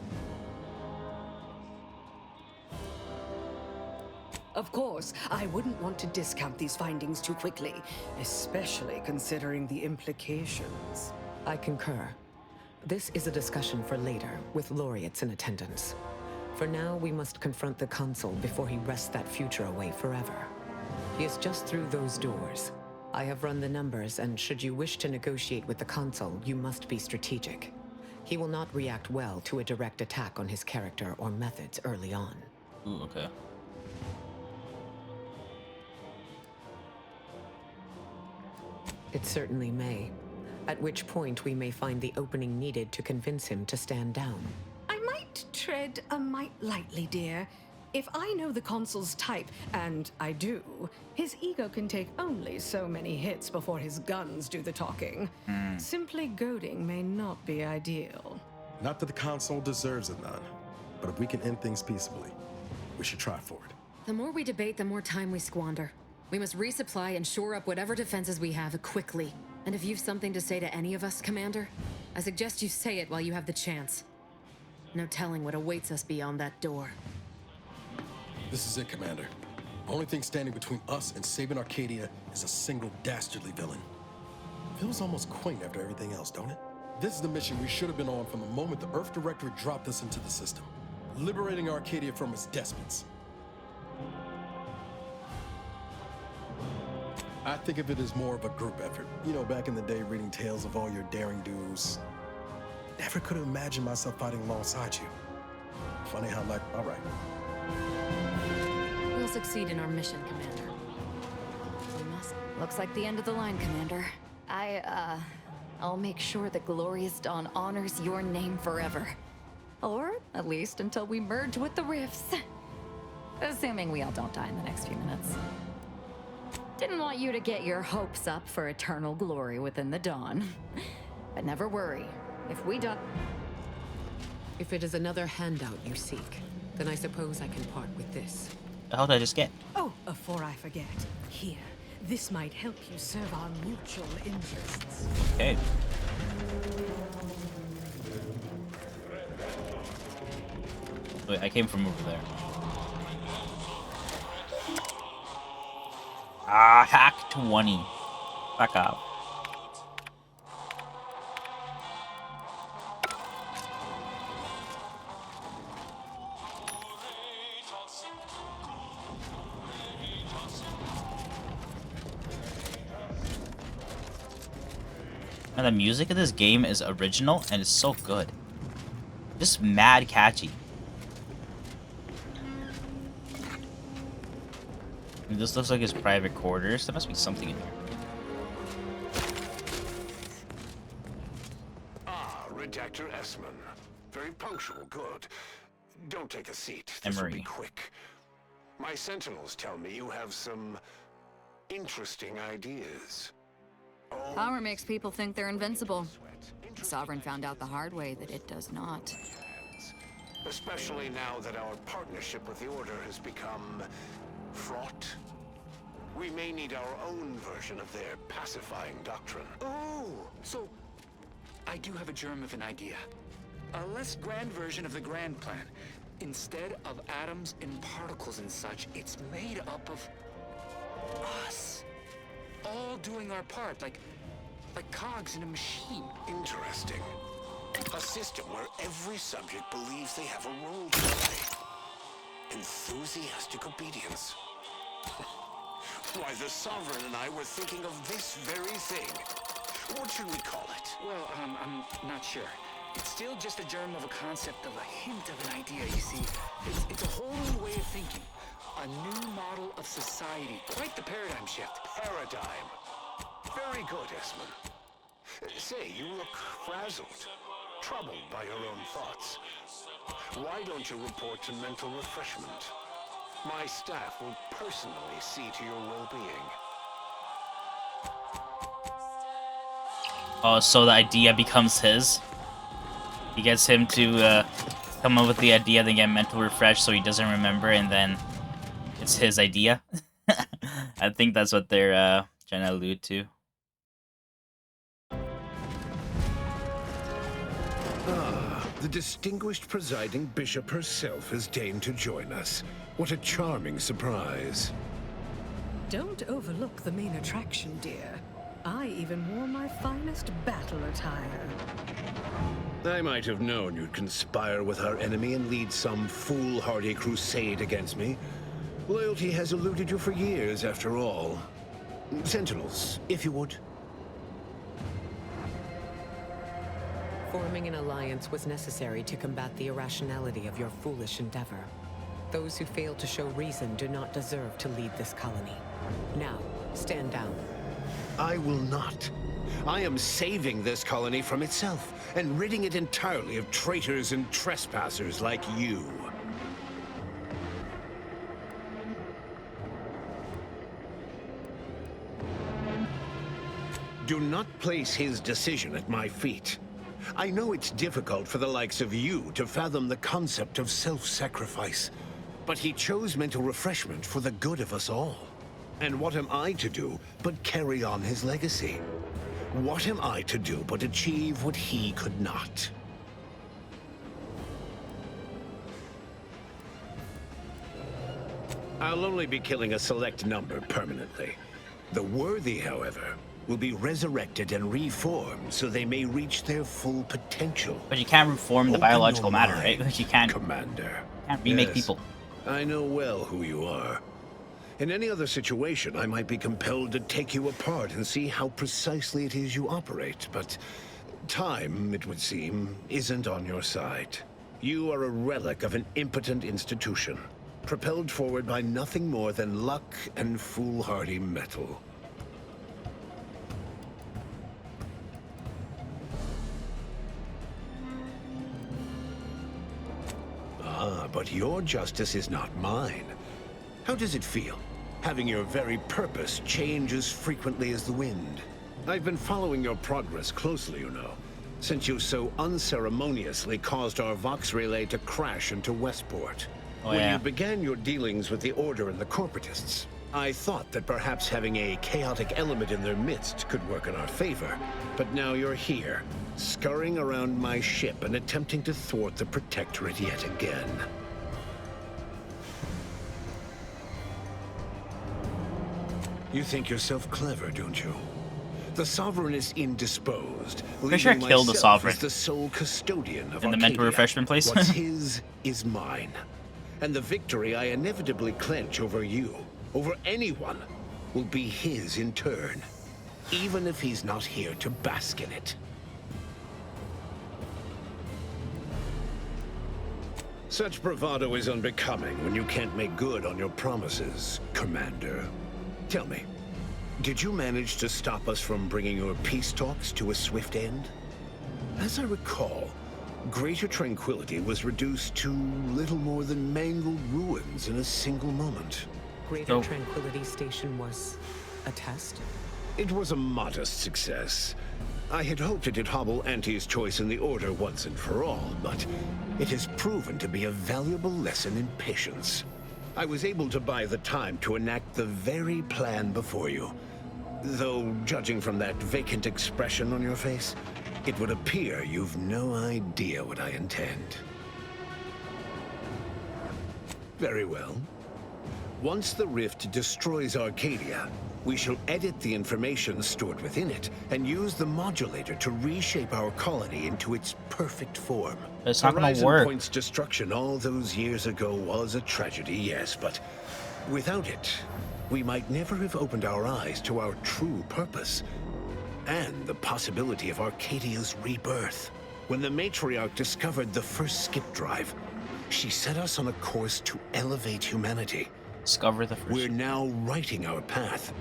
Of course, I wouldn't want to discount these findings too quickly, especially considering the implications. I concur. This is a discussion for later, with laureates in attendance. For now, we must confront the Consul before he wrests that future away forever. He is just through those doors. I have run the numbers, and should you wish to negotiate with the Consul, you must be strategic. He will not react well to a direct attack on his character or methods early on. Ooh, okay. It certainly may. At which point we may find the opening needed to convince him to stand down. I might tread a mite lightly, dear. If I know the Consul's type, and I do, his ego can take only so many hits before his guns do the talking. Simply goading may not be ideal. Not that the Consul deserves it, none. But if we can end things peaceably, we should try for it. The more we debate, the more time we squander. We must resupply and shore up whatever defenses we have quickly. And if you've something to say to any of us, Commander, I suggest you say it while you have the chance. No telling what awaits us beyond that door. This is it, Commander. The only thing standing between us and saving Arcadia is a single dastardly villain. Feels almost quaint after everything else, don't it? This is the mission we should have been on from the moment the Earth Directorate dropped us into the system. Liberating Arcadia from its despots. I think of it as more of a group effort. You know, back in the day, reading tales of all your daring do's. Never could have imagined myself fighting alongside you. Funny how, like, all right. We'll succeed in our mission, Commander. Looks like the end of the line, Commander. I'll make sure the Glorious Dawn honors your name forever. Or, at least, until we merge with the Rifts. Assuming we all don't die in the next few minutes. Didn't want you to get your hopes up for eternal glory within the Dawn. But never worry. If we don't... If it is another handout you seek, then I suppose I can part with this. The hell did I just get? Oh, before I forget, here. This might help you serve our mutual interests. Okay. Wait, I came from over there. Ah, hack 20. Back up. And the music of this game is original and it's so good. Just mad catchy. And this looks like his private quarters. There must be something in here. Ah, Redactor Esmond. Very punctual, good. Don't take a seat. This will be Emery. quick. My sentinels tell me you have some interesting ideas. Power makes people think they're invincible. The Sovereign found out the hard way that it does not. Especially now that our partnership with the Order has become fraught. We may need our own version of their pacifying doctrine. Oh, so I do have a germ of an idea. A less grand version of the grand plan. Instead of atoms and particles and such, it's made up of us. All doing our part, like cogs in a machine. Interesting. A system where every subject believes they have a role to play. Enthusiastic obedience. Why, the Sovereign and I were thinking of this very thing. What should we call it? Well, I'm not sure. It's still just a germ of a concept, of a hint of an idea, you see. It's a whole new way of thinking. A new model of society. Quite the paradigm shift. Paradigm. Very good, Esmond. Say, you look frazzled, troubled by your own thoughts. Why don't you report to mental refreshment? My staff will personally see to your well-being. Oh, so the idea becomes his? He gets him to come up with the idea, then get mental refresh so he doesn't remember, and then it's his idea? I think that's what they're trying to allude to. Ah, the distinguished presiding bishop herself has deigned to join us. What a charming surprise. Don't overlook the main attraction, dear. I even wore my finest battle attire. I might have known you'd conspire with our enemy and lead some foolhardy crusade against me. Loyalty has eluded you for years, after all. Sentinels, if you would. Forming an alliance was necessary to combat the irrationality of your foolish endeavor. Those who fail to show reason do not deserve to lead this colony. Now, stand down. I will not. I am saving this colony from itself and ridding it entirely of traitors and trespassers like you. Do not place his decision at my feet. I know it's difficult for the likes of you to fathom the concept of self-sacrifice, but he chose mental refreshment for the good of us all. And what am I to do but carry on his legacy? What am I to do but achieve what he could not? I'll only be killing a select number permanently. The worthy, however, will be resurrected and reformed so they may reach their full potential. But you can't reform the Open biological your matter, mind, right? Like you can't, Commander. can't remake Yes, people. I know well who you are. In any other situation, I might be compelled to take you apart and see how precisely it is you operate, but time, it would seem, isn't on your side. You are a relic of an impotent institution, propelled forward by nothing more than luck and foolhardy metal. Ah, but your justice is not mine. How does it feel, having your very purpose change as frequently as the wind? I've been following your progress closely, you know, since you so unceremoniously caused our Vox relay to crash into Westport. Oh, when yeah. you began your dealings with the Order and the Corporatists, I thought that perhaps having a chaotic element in their midst could work in our favor. But now you're here, scurrying around my ship and attempting to thwart the Protectorate yet again. You think yourself clever, don't you? The Sovereign is indisposed, Pretty sure I leaving killed the myself Sovereign as the sole custodian of in the Arcadia. mental refreshment place. What's his is mine. And the victory I inevitably clench over you, over anyone, will be his in turn, even if he's not here to bask in it. Such bravado is unbecoming when you can't make good on your promises, Commander. Tell me, did you manage to stop us from bringing your peace talks to a swift end? As I recall, Greater Tranquility was reduced to little more than mangled ruins in a single moment. Greater Tranquility Station was a test? It was a modest success. I had hoped it'd hobble Auntie's choice in the Order once and for all, but it has proven to be a valuable lesson in patience. I was able to buy the time to enact the very plan before you. Though, judging from that vacant expression on your face, it would appear you've no idea what I intend. Very well. Once the rift destroys Arcadia, we shall edit the information stored within it and use the modulator to reshape our colony into its perfect form. It's not gonna Horizon work. Point's destruction all those years ago was a tragedy, yes, but without it, we might never have opened our eyes to our true purpose and the possibility of Arcadia's rebirth. When the matriarch discovered the first skip drive, she set us on a course to elevate humanity. Discover the first. We're now writing our path,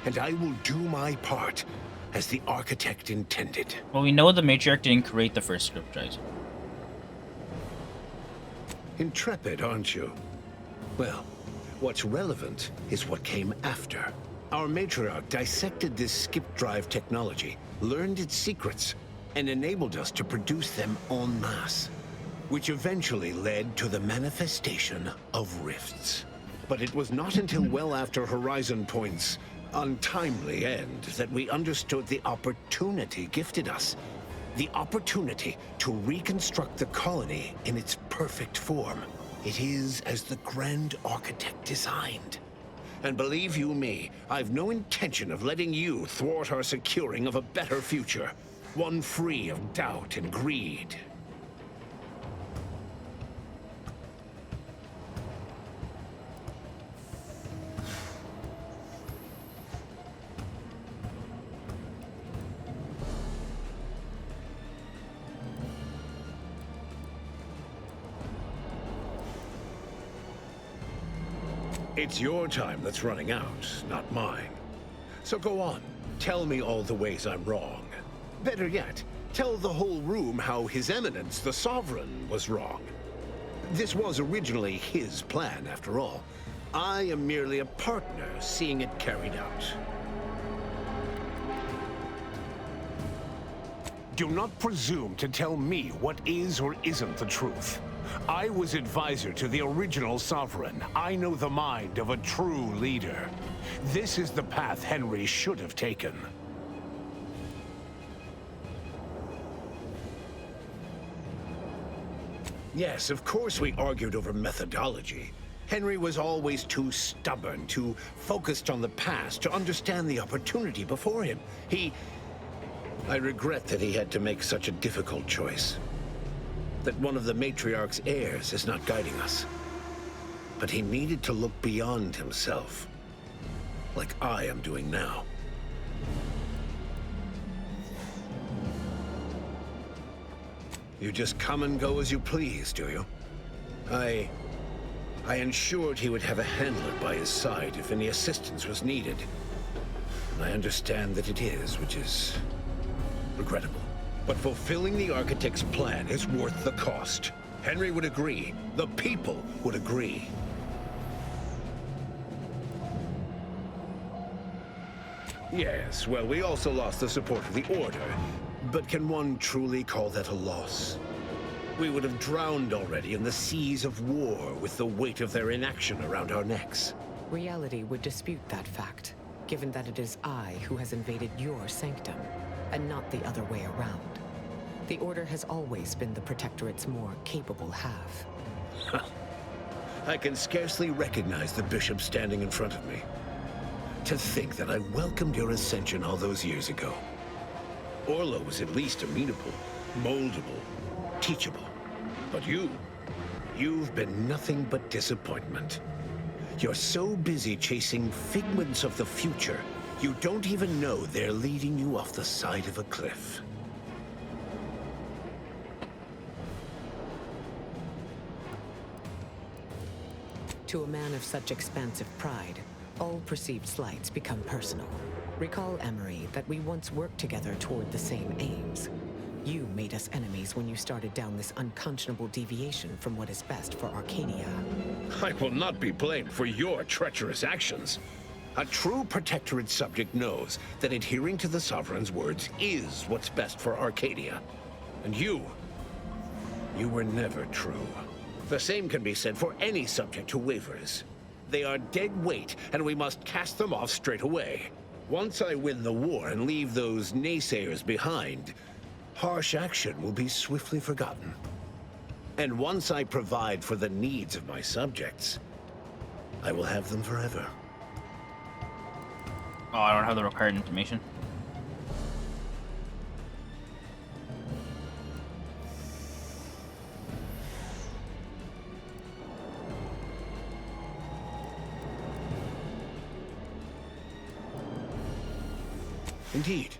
and I will do my part as the architect intended. Well, we know the matriarch didn't create the first script drive. Intrepid, aren't you? Well, what's relevant is what came after. Our matriarch dissected this skip drive technology, learned its secrets, and enabled us to produce them en masse, which eventually led to the manifestation of rifts. But it was not until well after Horizon Point's untimely end that we understood the opportunity gifted us. The opportunity to reconstruct the colony in its perfect form. It is as the Grand Architect designed. And believe you me, I've no intention of letting you thwart our securing of a better future. One free of doubt and greed. It's your time that's running out, not mine. So go on, tell me all the ways I'm wrong. Better yet, tell the whole room how His Eminence, the Sovereign, was wrong. This was originally his plan, after all. I am merely a partner seeing it carried out. Do not presume to tell me what is or isn't the truth. I was advisor to the original Sovereign. I know the mind of a true leader. This is the path Henry should have taken. Yes, of course we argued over methodology. Henry was always too stubborn, too focused on the past to understand the opportunity before him. I regret that he had to make such a difficult choice. That one of the matriarch's heirs is not guiding us. But he needed to look beyond himself, like I am doing now. You just come and go as you please, do you? I ensured he would have a handler by his side if any assistance was needed. And I understand that it is, which is regrettable. But fulfilling the Architect's plan is worth the cost. Henry would agree. The people would agree. Yes, well, we also lost the support of the Order. But can one truly call that a loss? We would have drowned already in the seas of war with the weight of their inaction around our necks. Reality would dispute that fact, given that it is I who has invaded your sanctum, and not the other way around. The Order has always been the Protectorate's more capable half. I can scarcely recognize the Bishop standing in front of me. To think that I welcomed your ascension all those years ago. Orlo was at least amenable, moldable, teachable. But you've been nothing but disappointment. You're so busy chasing figments of the future, you don't even know they're leading you off the side of a cliff. To a man of such expansive pride, all perceived slights become personal. Recall, Emery, that we once worked together toward the same aims. You made us enemies when you started down this unconscionable deviation from what is best for Arcadia. I will not be blamed for your treacherous actions. A true Protectorate subject knows that adhering to the Sovereign's words is what's best for Arcadia. And you were never true. The same can be said for any subject who wavers. They are dead weight, and we must cast them off straight away. Once I win the war and leave those naysayers behind, harsh action will be swiftly forgotten. And once I provide for the needs of my subjects, I will have them forever. Oh, I don't have the required information. Indeed.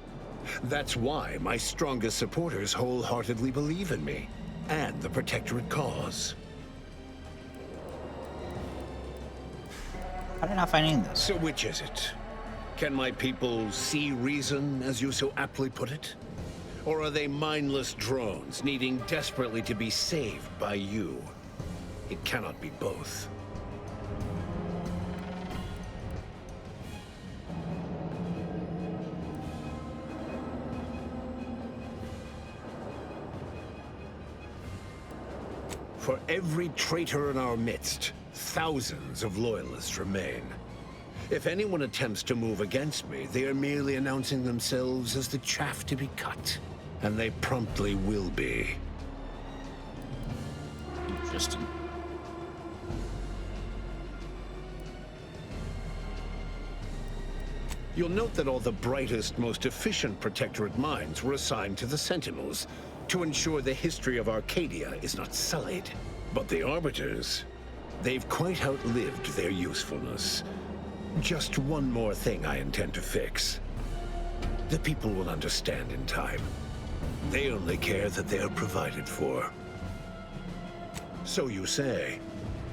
That's why my strongest supporters wholeheartedly believe in me, and the Protectorate cause. How did I not find any of this? So which is it? Can my people see reason, as you so aptly put it? Or are they mindless drones needing desperately to be saved by you? It cannot be both. For every traitor in our midst, thousands of loyalists remain. If anyone attempts to move against me, they are merely announcing themselves as the chaff to be cut. And they promptly will be. Interesting. You'll note that all the brightest, most efficient Protectorate minds were assigned to the Sentinels, to ensure the history of Arcadia is not sullied. But the Arbiters, they've quite outlived their usefulness. Just one more thing I intend to fix. The people will understand in time. They only care that they are provided for. So you say,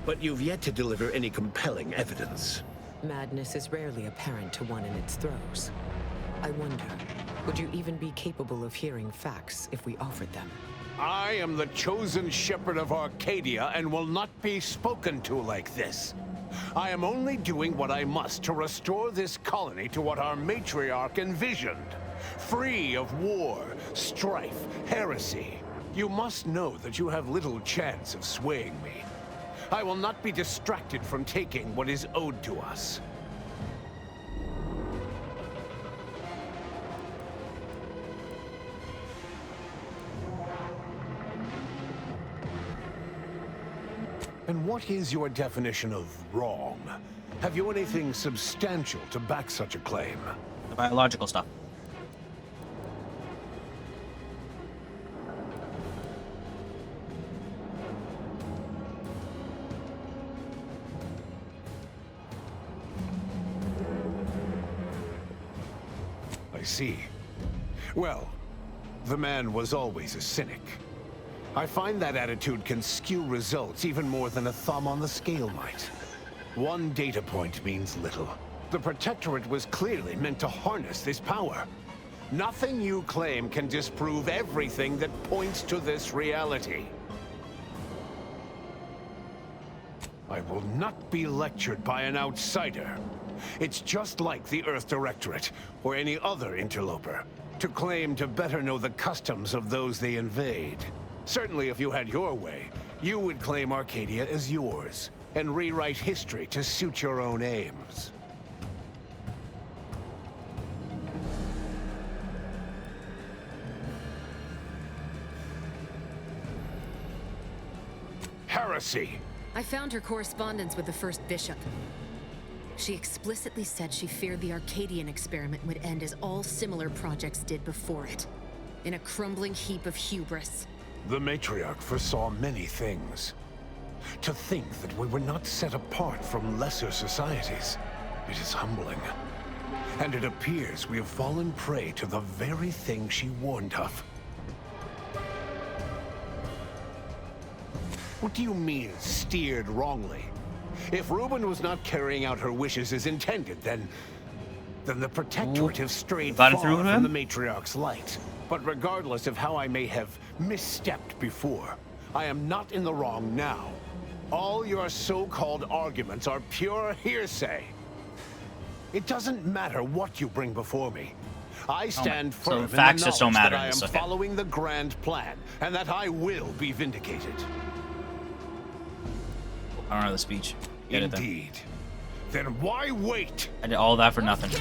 but you've yet to deliver any compelling evidence. Madness is rarely apparent to one in its throes. I wonder, would you even be capable of hearing facts if we offered them? I am the chosen shepherd of Arcadia and will not be spoken to like this. I am only doing what I must to restore this colony to what our matriarch envisioned. Free of war, strife, heresy. You must know that you have little chance of swaying me. I will not be distracted from taking what is owed to us. And what is your definition of wrong? Have you anything substantial to back such a claim? The biological stuff. I see. Well, the man was always a cynic. I find that attitude can skew results even more than a thumb on the scale might. One data point means little. The Protectorate was clearly meant to harness this power. Nothing you claim can disprove everything that points to this reality. I will not be lectured by an outsider. It's just like the Earth Directorate, or any other interloper, to claim to better know the customs of those they invade. Certainly if you had your way, you would claim Arcadia as yours, and rewrite history to suit your own aims. Heresy! I found her correspondence with the first bishop. She explicitly said she feared the Arcadian experiment would end as all similar projects did before it, in a crumbling heap of hubris. The matriarch foresaw many things. To think that we were not set apart from lesser societies, it is humbling. And it appears we have fallen prey to the very thing she warned of. What do you mean, steered wrongly? If Reuben was not carrying out her wishes as intended, then the Protectorate have strayed far from the matriarch's light. But regardless of how I may have misstepped before, I am not in the wrong now. All your so-called arguments are pure hearsay. It doesn't matter what you bring before me. I stand firm in the knowledge that I am following the grand plan, and that I will be vindicated. I don't know the speech. Get Indeed. Then why wait? I did all that for nothing.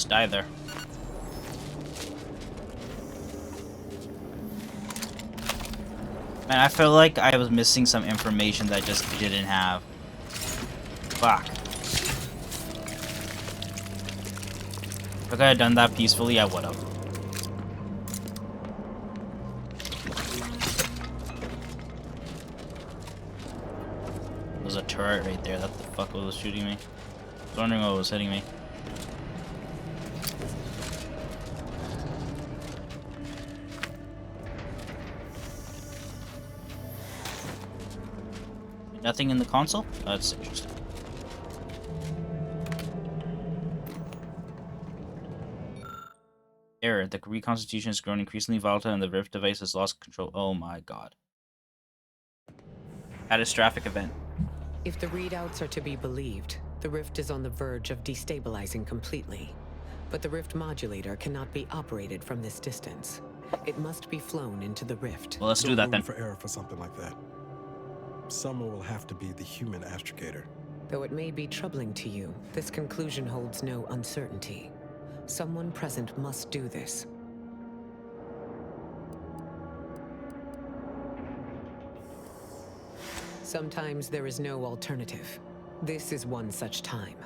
Die there. Man, I feel like I was missing some information that I just didn't have. Fuck. If I had done that peacefully, I would have. There's a turret right there. That the fuck was shooting me. I was wondering what was hitting me. Nothing in the console? Oh, that's interesting. Error. The reconstitution has grown increasingly volatile and the Rift device has lost control. Oh my god. Catastrophic event. If the readouts are to be believed, the Rift is on the verge of destabilizing completely. But the Rift modulator cannot be operated from this distance. It must be flown into the Rift. Well, let's do that then. For error for something like that. Someone will have to be the human astrogator. Though it may be troubling to you, this conclusion holds no uncertainty. Someone present must do this. Sometimes there is no alternative. This is one such time.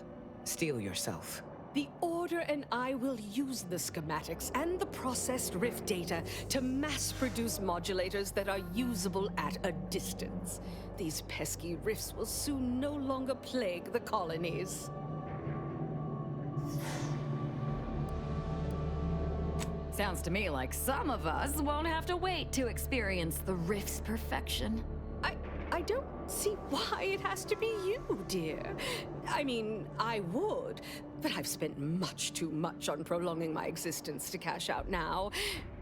Steel yourself. The order Order and I will use the schematics and the processed rift data to mass-produce modulators that are usable at a distance. These pesky rifts will soon no longer plague the colonies. Sounds to me like some of us won't have to wait to experience the rift's perfection. I don't see why it has to be you, dear. I mean, I would, but I've spent much too much on prolonging my existence to cash out now.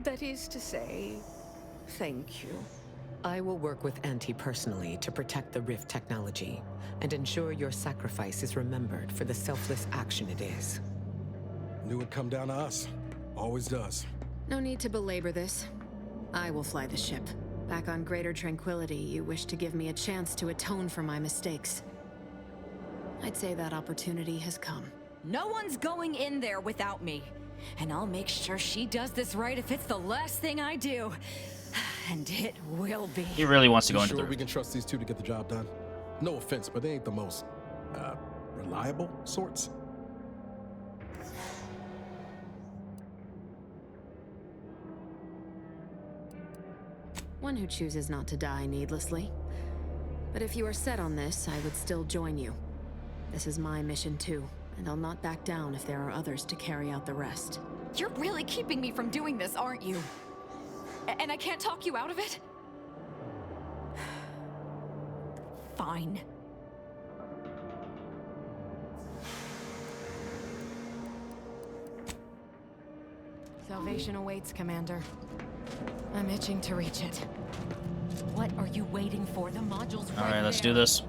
That is to say, thank you. I will work with Auntie personally to protect the Rift technology and ensure your sacrifice is remembered for the selfless action it is. Knew it'd come down to us. Always does. No need to belabor this. I will fly the ship. Back on Greater Tranquility, you wish to give me a chance to atone for my mistakes. I'd say that opportunity has come. No one's going in there without me. And I'll make sure she does this right if it's the last thing I do. And it will be. He really wants to go into sure the... we can trust these two to get the job done? No offense, but they ain't the most, reliable sorts. One who chooses not to die needlessly. But if you are set on this, I would still join you. This is my mission too, and I'll not back down if there are others to carry out the rest. You're really keeping me from doing this, aren't you? And I can't talk you out of it? Fine. Salvation awaits, Commander. I'm itching to reach it. What are you waiting for? The module's right Alright, let's there. do this.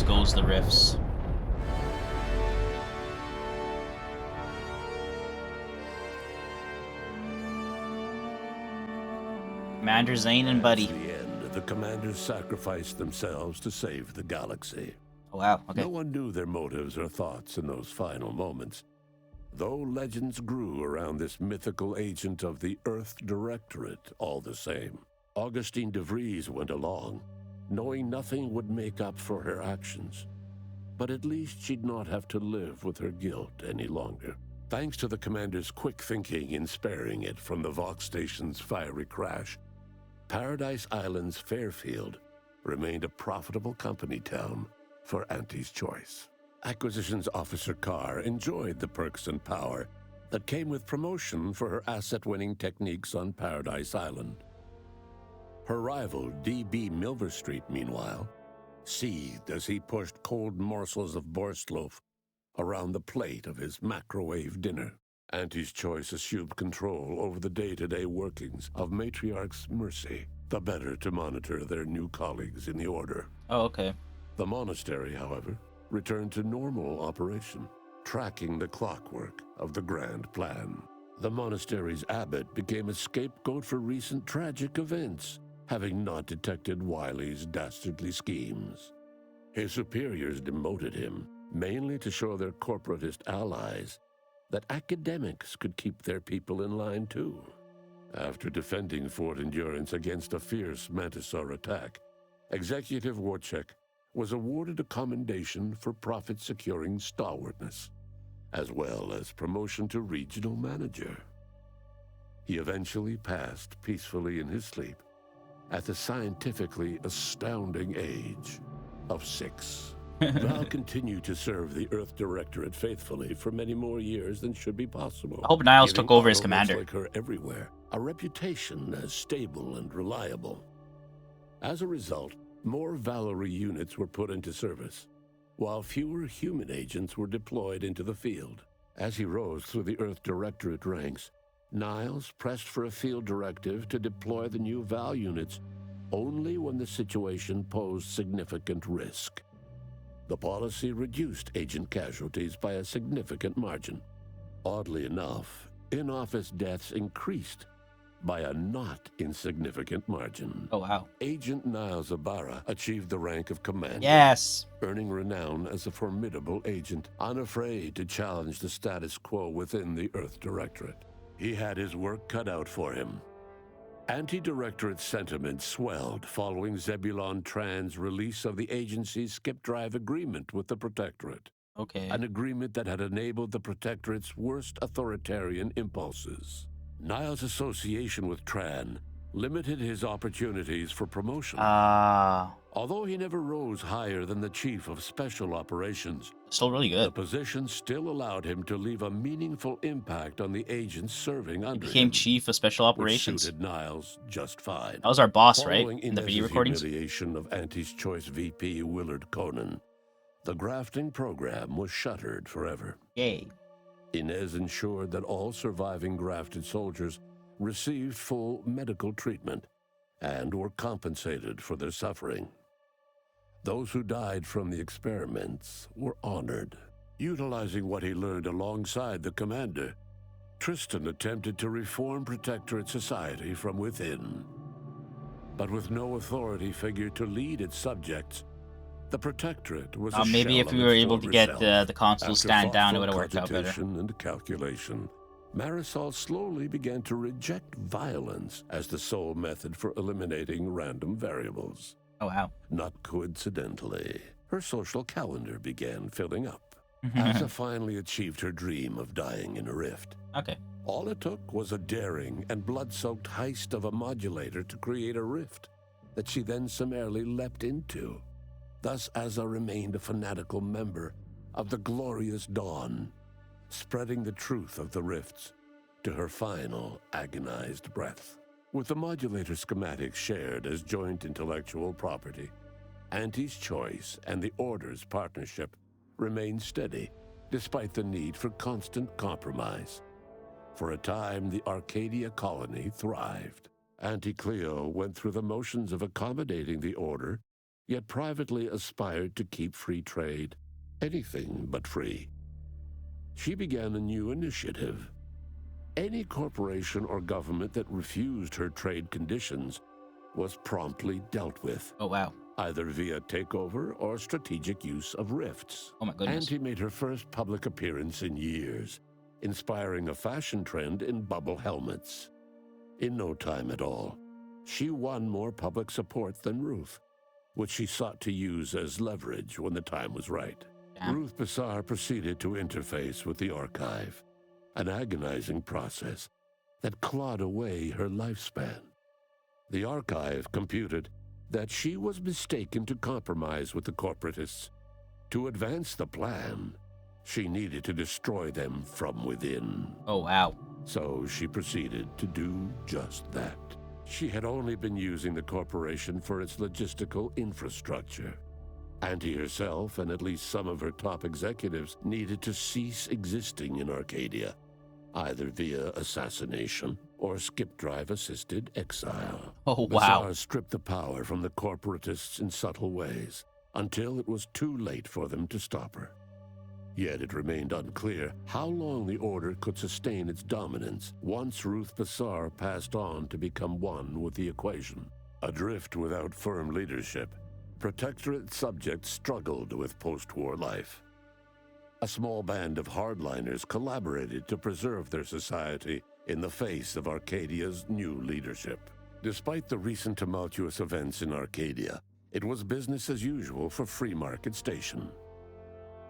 Goes the rifts. Commander Zane and Buddy. At the end, the commanders sacrificed themselves to save the galaxy. Oh, wow. Okay. No one knew their motives or thoughts in those final moments, though legends grew around this mythical agent of the Earth Directorate all the same. Augustine de Vries went along, knowing nothing would make up for her actions. But at least she'd not have to live with her guilt any longer. Thanks to the commander's quick thinking in sparing it from the Vox station's fiery crash, Paradise Island's Fairfield remained a profitable company town for Auntie's Choice. Acquisitions Officer Carr enjoyed the perks and power that came with promotion for her asset-winning techniques on Paradise Island. Her rival, D.B. Milverstreet, meanwhile, seethed as he pushed cold morsels of Borstloaf around the plate of his macrowave dinner. Auntie's Choice assumed control over the day-to-day workings of Matriarch's Mercy, the better to monitor their new colleagues in the Order. Oh, okay. The monastery, however, returned to normal operation, tracking the clockwork of the grand plan. The monastery's abbot became a scapegoat for recent tragic events, having not detected Wiley's dastardly schemes. His superiors demoted him, mainly to show their corporatist allies that academics could keep their people in line too. After defending Fort Endurance against a fierce Mantisaur attack, Executive Warchek was awarded a commendation for profit-securing stalwartness, as well as promotion to regional manager. He eventually passed peacefully in his sleep at the scientifically astounding age of 6. Val continued to serve the Earth Directorate faithfully for many more years than should be possible. I hope Niles giving took over as auto commander. like her everywhere a reputation as stable and reliable. As a result, more Valerie units were put into service, while fewer human agents were deployed into the field. As he rose through the Earth Directorate ranks, Niles pressed for a field directive to deploy the new Val units only when the situation posed significant risk. The policy reduced agent casualties by a significant margin. Oddly enough, in-office deaths increased by a not insignificant margin. Oh, wow. Agent Niles Ibarra achieved the rank of commander. Yes. Earning renown as a formidable agent, unafraid to challenge the status quo within the Earth Directorate. He had his work cut out for him. Anti-Directorate sentiment swelled following Zebulon Tran's release of the agency's skip drive agreement with the Protectorate. Okay. An agreement that had enabled the Protectorate's worst authoritarian impulses. Niles' association with Tran limited his opportunities for promotion. Although he never rose higher than the Chief of Special Operations, still really good. The position still allowed him to leave a meaningful impact on the agents serving under him. He became Chief of Special Operations. Which suited Niles just fine. That was our boss, right? Following In the video Inez's recordings? humiliation of Anti's Choice VP Willard Conan, the grafting program was shuttered forever. Yay. Inez ensured that all surviving grafted soldiers received full medical treatment and were compensated for their suffering. Those who died from the experiments were honored. Utilizing what he learned alongside the commander, Tristan attempted to reform Protectorate society from within. But with no authority figure to lead its subjects, the Protectorate was a maybe shell if of we were its able to former get self. the console After stand down, it would thoughtful have worked out better. cogitation and calculation, Marisol slowly began to reject violence as the sole method for eliminating random variables. Oh, wow. Not coincidentally, her social calendar began filling up. Asa finally achieved her dream of dying in a rift. Okay. All it took was a daring and blood-soaked heist of a modulator to create a rift that she then summarily leapt into. Thus, Asa remained a fanatical member of the Glorious Dawn, spreading the truth of the rifts to her final agonized breath. With the modulator schematics shared as joint intellectual property, Anti's Choice and the Order's partnership remained steady, despite the need for constant compromise. For a time, the Arcadia colony thrived. Auntie Cleo went through the motions of accommodating the Order, yet privately aspired to keep free trade anything but free. She began a new initiative. Any corporation or government that refused her trade conditions was promptly dealt with. Oh, wow. Either via takeover or strategic use of rifts. Oh, my goodness. Auntie made her first public appearance in years, inspiring a fashion trend in bubble helmets. In no time at all, she won more public support than Ruth, which she sought to use as leverage when the time was right. Damn. Ruth Bassar proceeded to interface with the archive, an agonizing process that clawed away her lifespan. The archive computed that she was mistaken to compromise with the corporatists. To advance the plan, she needed to destroy them from within. Oh, wow. So she proceeded to do just that. She had only been using the corporation for its logistical infrastructure. Auntie herself and at least some of her top executives needed to cease existing in Arcadia, either via assassination or skip drive-assisted exile. Oh, wow. Bassar stripped the power from the corporatists in subtle ways, until it was too late for them to stop her. Yet it remained unclear how long the Order could sustain its dominance once Ruth Bassar passed on to become one with the equation. Adrift without firm leadership, Protectorate subjects struggled with post-war life. A small band of hardliners collaborated to preserve their society in the face of Arcadia's new leadership. Despite the recent tumultuous events in Arcadia, it was business as usual for Free Market Station.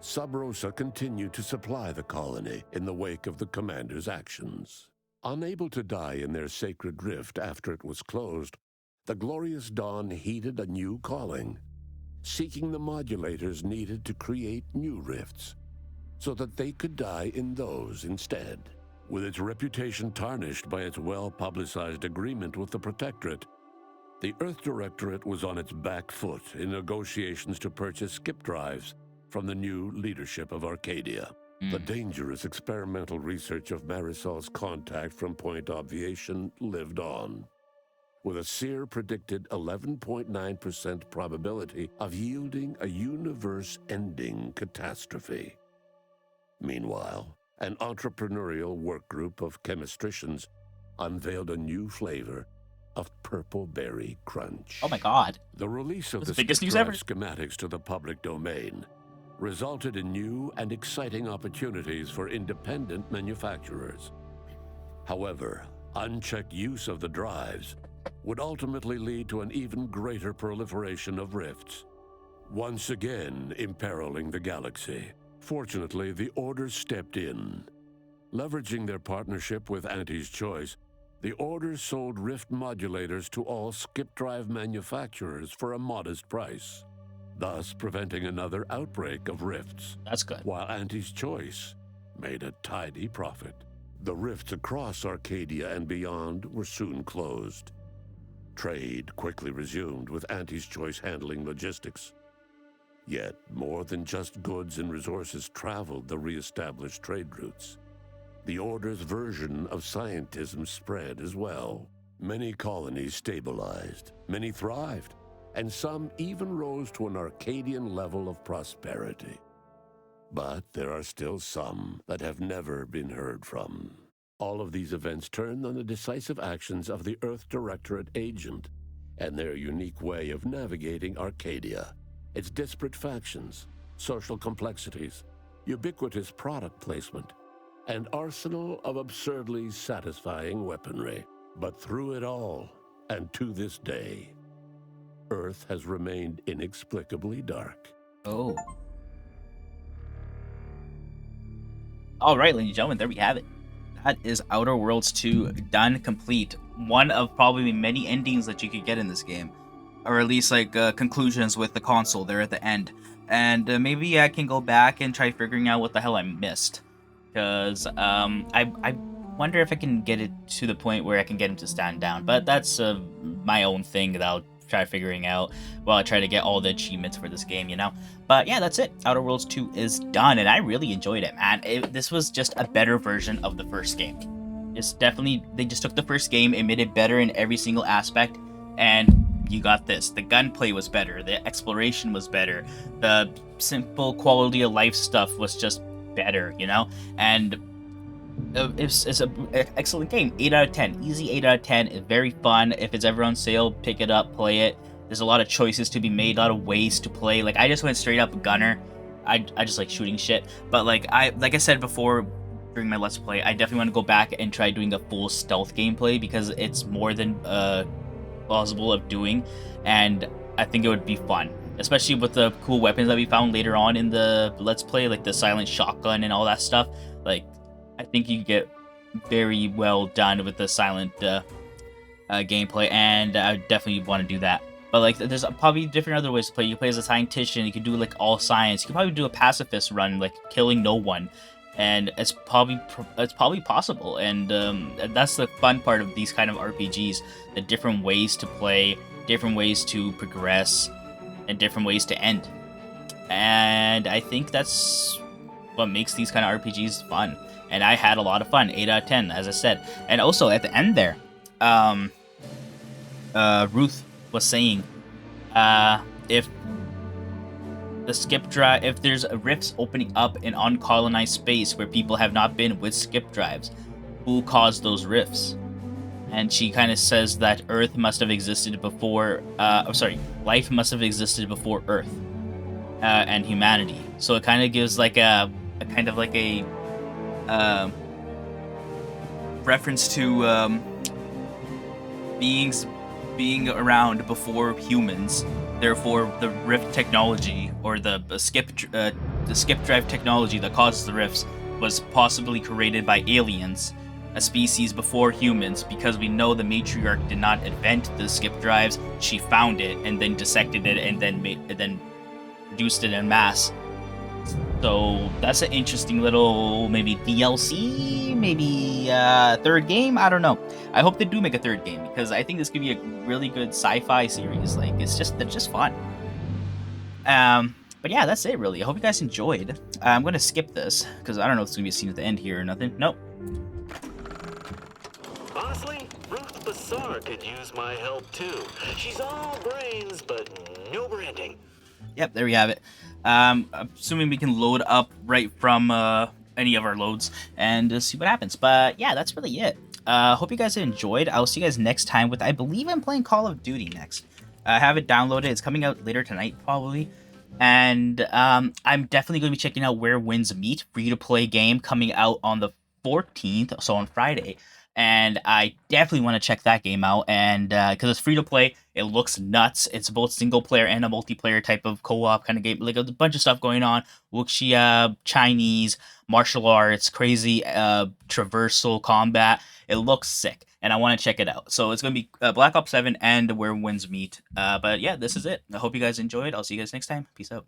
Sub Rosa continued to supply the colony in the wake of the commander's actions. Unable to die in their sacred rift after it was closed, the Glorious Dawn heeded a new calling, seeking the modulators needed to create new rifts, so that they could die in those instead. With its reputation tarnished by its well-publicized agreement with the Protectorate, the Earth Directorate was on its back foot in negotiations to purchase skip drives from the new leadership of Arcadia. The dangerous experimental research of Marisol's contact from Point Obviation lived on. with a Seer predicted 11.9% probability of yielding a universe-ending catastrophe. Meanwhile, an entrepreneurial work group of chemistricians unveiled a new flavor of Purple Berry Crunch. Oh my god. The release of the biggest news Skip ever. Drive schematics to the public domain resulted in new and exciting opportunities for independent manufacturers. However, unchecked use of the drives would ultimately lead to an even greater proliferation of rifts, once again imperiling the galaxy. Fortunately, the Order stepped in. Leveraging their partnership with Auntie's Choice, the Order sold rift modulators to all skip drive manufacturers for a modest price, thus preventing another outbreak of rifts. That's good. While Auntie's Choice made a tidy profit. The rifts across Arcadia and beyond were soon closed. Trade quickly resumed, with Auntie's Choice handling logistics. Yet, more than just goods and resources traveled the re-established trade routes. The Order's version of scientism spread as well. Many colonies stabilized, many thrived, and some even rose to an Arcadian level of prosperity. But there are still some that have never been heard from. All of these events turned on the decisive actions of the Earth Directorate agent and their unique way of navigating Arcadia, its disparate factions, social complexities, ubiquitous product placement, and arsenal of absurdly satisfying weaponry. But through it all, and to this day, Earth has remained inexplicably dark. Oh. Alright, ladies and gentlemen, there we have it. That is Outer Worlds 2 done, complete. One of probably many endings that you could get in this game. Or at least like conclusions with the console there at the end. And maybe I can go back and try figuring out what the hell I missed. Because I wonder if I can get it to the point where I can get him to stand down. But that's my own thing that I'll try figuring out while I try to get all the achievements for this game, you know? But yeah, that's it. Outer Worlds 2 is done, and I really enjoyed it, man. This was just a better version of the first game. It's definitely, they just took the first game and made it better in every single aspect, and you got this. The gunplay was better, the exploration was better, the simple quality of life stuff was just better, you know? And it's an excellent game. 8 out of 10. Easy 8 out of 10. It's very fun. If it's ever on sale, pick it up, play it. There's a lot of choices to be made, a lot of ways to play. Like, I just went straight up gunner. I just like shooting shit. But like I said before during my Let's Play, I definitely want to go back and try doing a full stealth gameplay because it's more than plausible of doing, and I think it would be fun. Especially with the cool weapons that we found later on in the Let's Play, like the silent shotgun and all that stuff. Like, I think you get very well done with the silent gameplay, and I definitely want to do that. But like, there's probably different other ways to play. You can play as a scientist, you can do like all science. You can probably do a pacifist run, like killing no one, and it's probably possible. And that's the fun part of these kind of RPGs: the different ways to play, different ways to progress, and different ways to end. And I think that's what makes these kind of RPGs fun. And I had a lot of fun. 8 out of 10, as I said. And also at the end there, Ruth was saying, if the skip drive, if there's rifts opening up in uncolonized space where people have not been with skip drives, who caused those rifts? And she kind of says that Earth must have existed before, life must have existed before Earth and humanity. So it kind of gives like a kind of like a reference to beings being around before humans. Therefore, the rift technology or the skip drive technology that causes the rifts was possibly created by aliens, a species before humans, because we know the matriarch did not invent the skip drives. She found it and then dissected it and then produced it en masse. So that's an interesting little maybe DLC, maybe third game. I don't know. I hope they do make a third game because I think this could be a really good sci-fi series. Like they're just fun. But yeah, that's it really. I hope you guys enjoyed. I'm gonna skip this because I don't know if it's gonna be a scene at the end here or nothing. Nope. Honestly, Ruth Asar could use my help too. She's all brains, but no branding. Yep, there we have it. Assuming we can load up right from any of our loads and see what happens. But yeah, that's really it. Hope you guys enjoyed. I'll see you guys next time with, I believe I'm playing Call of Duty next. I have it downloaded. It's coming out later tonight, probably. And I'm definitely going to be checking out Where Winds Meet, free-to-play game coming out on the 14th, so on Friday. And I definitely want to check that game out. And because it's free-to-play, it looks nuts. It's both single-player and a multiplayer type of co-op kind of game. Like a bunch of stuff going on. Wuxia, Chinese, martial arts, crazy traversal combat. It looks sick, and I want to check it out. So it's going to be Black Ops 7 and Where Winds Meet. But yeah, this is it. I hope you guys enjoyed. I'll see you guys next time. Peace out.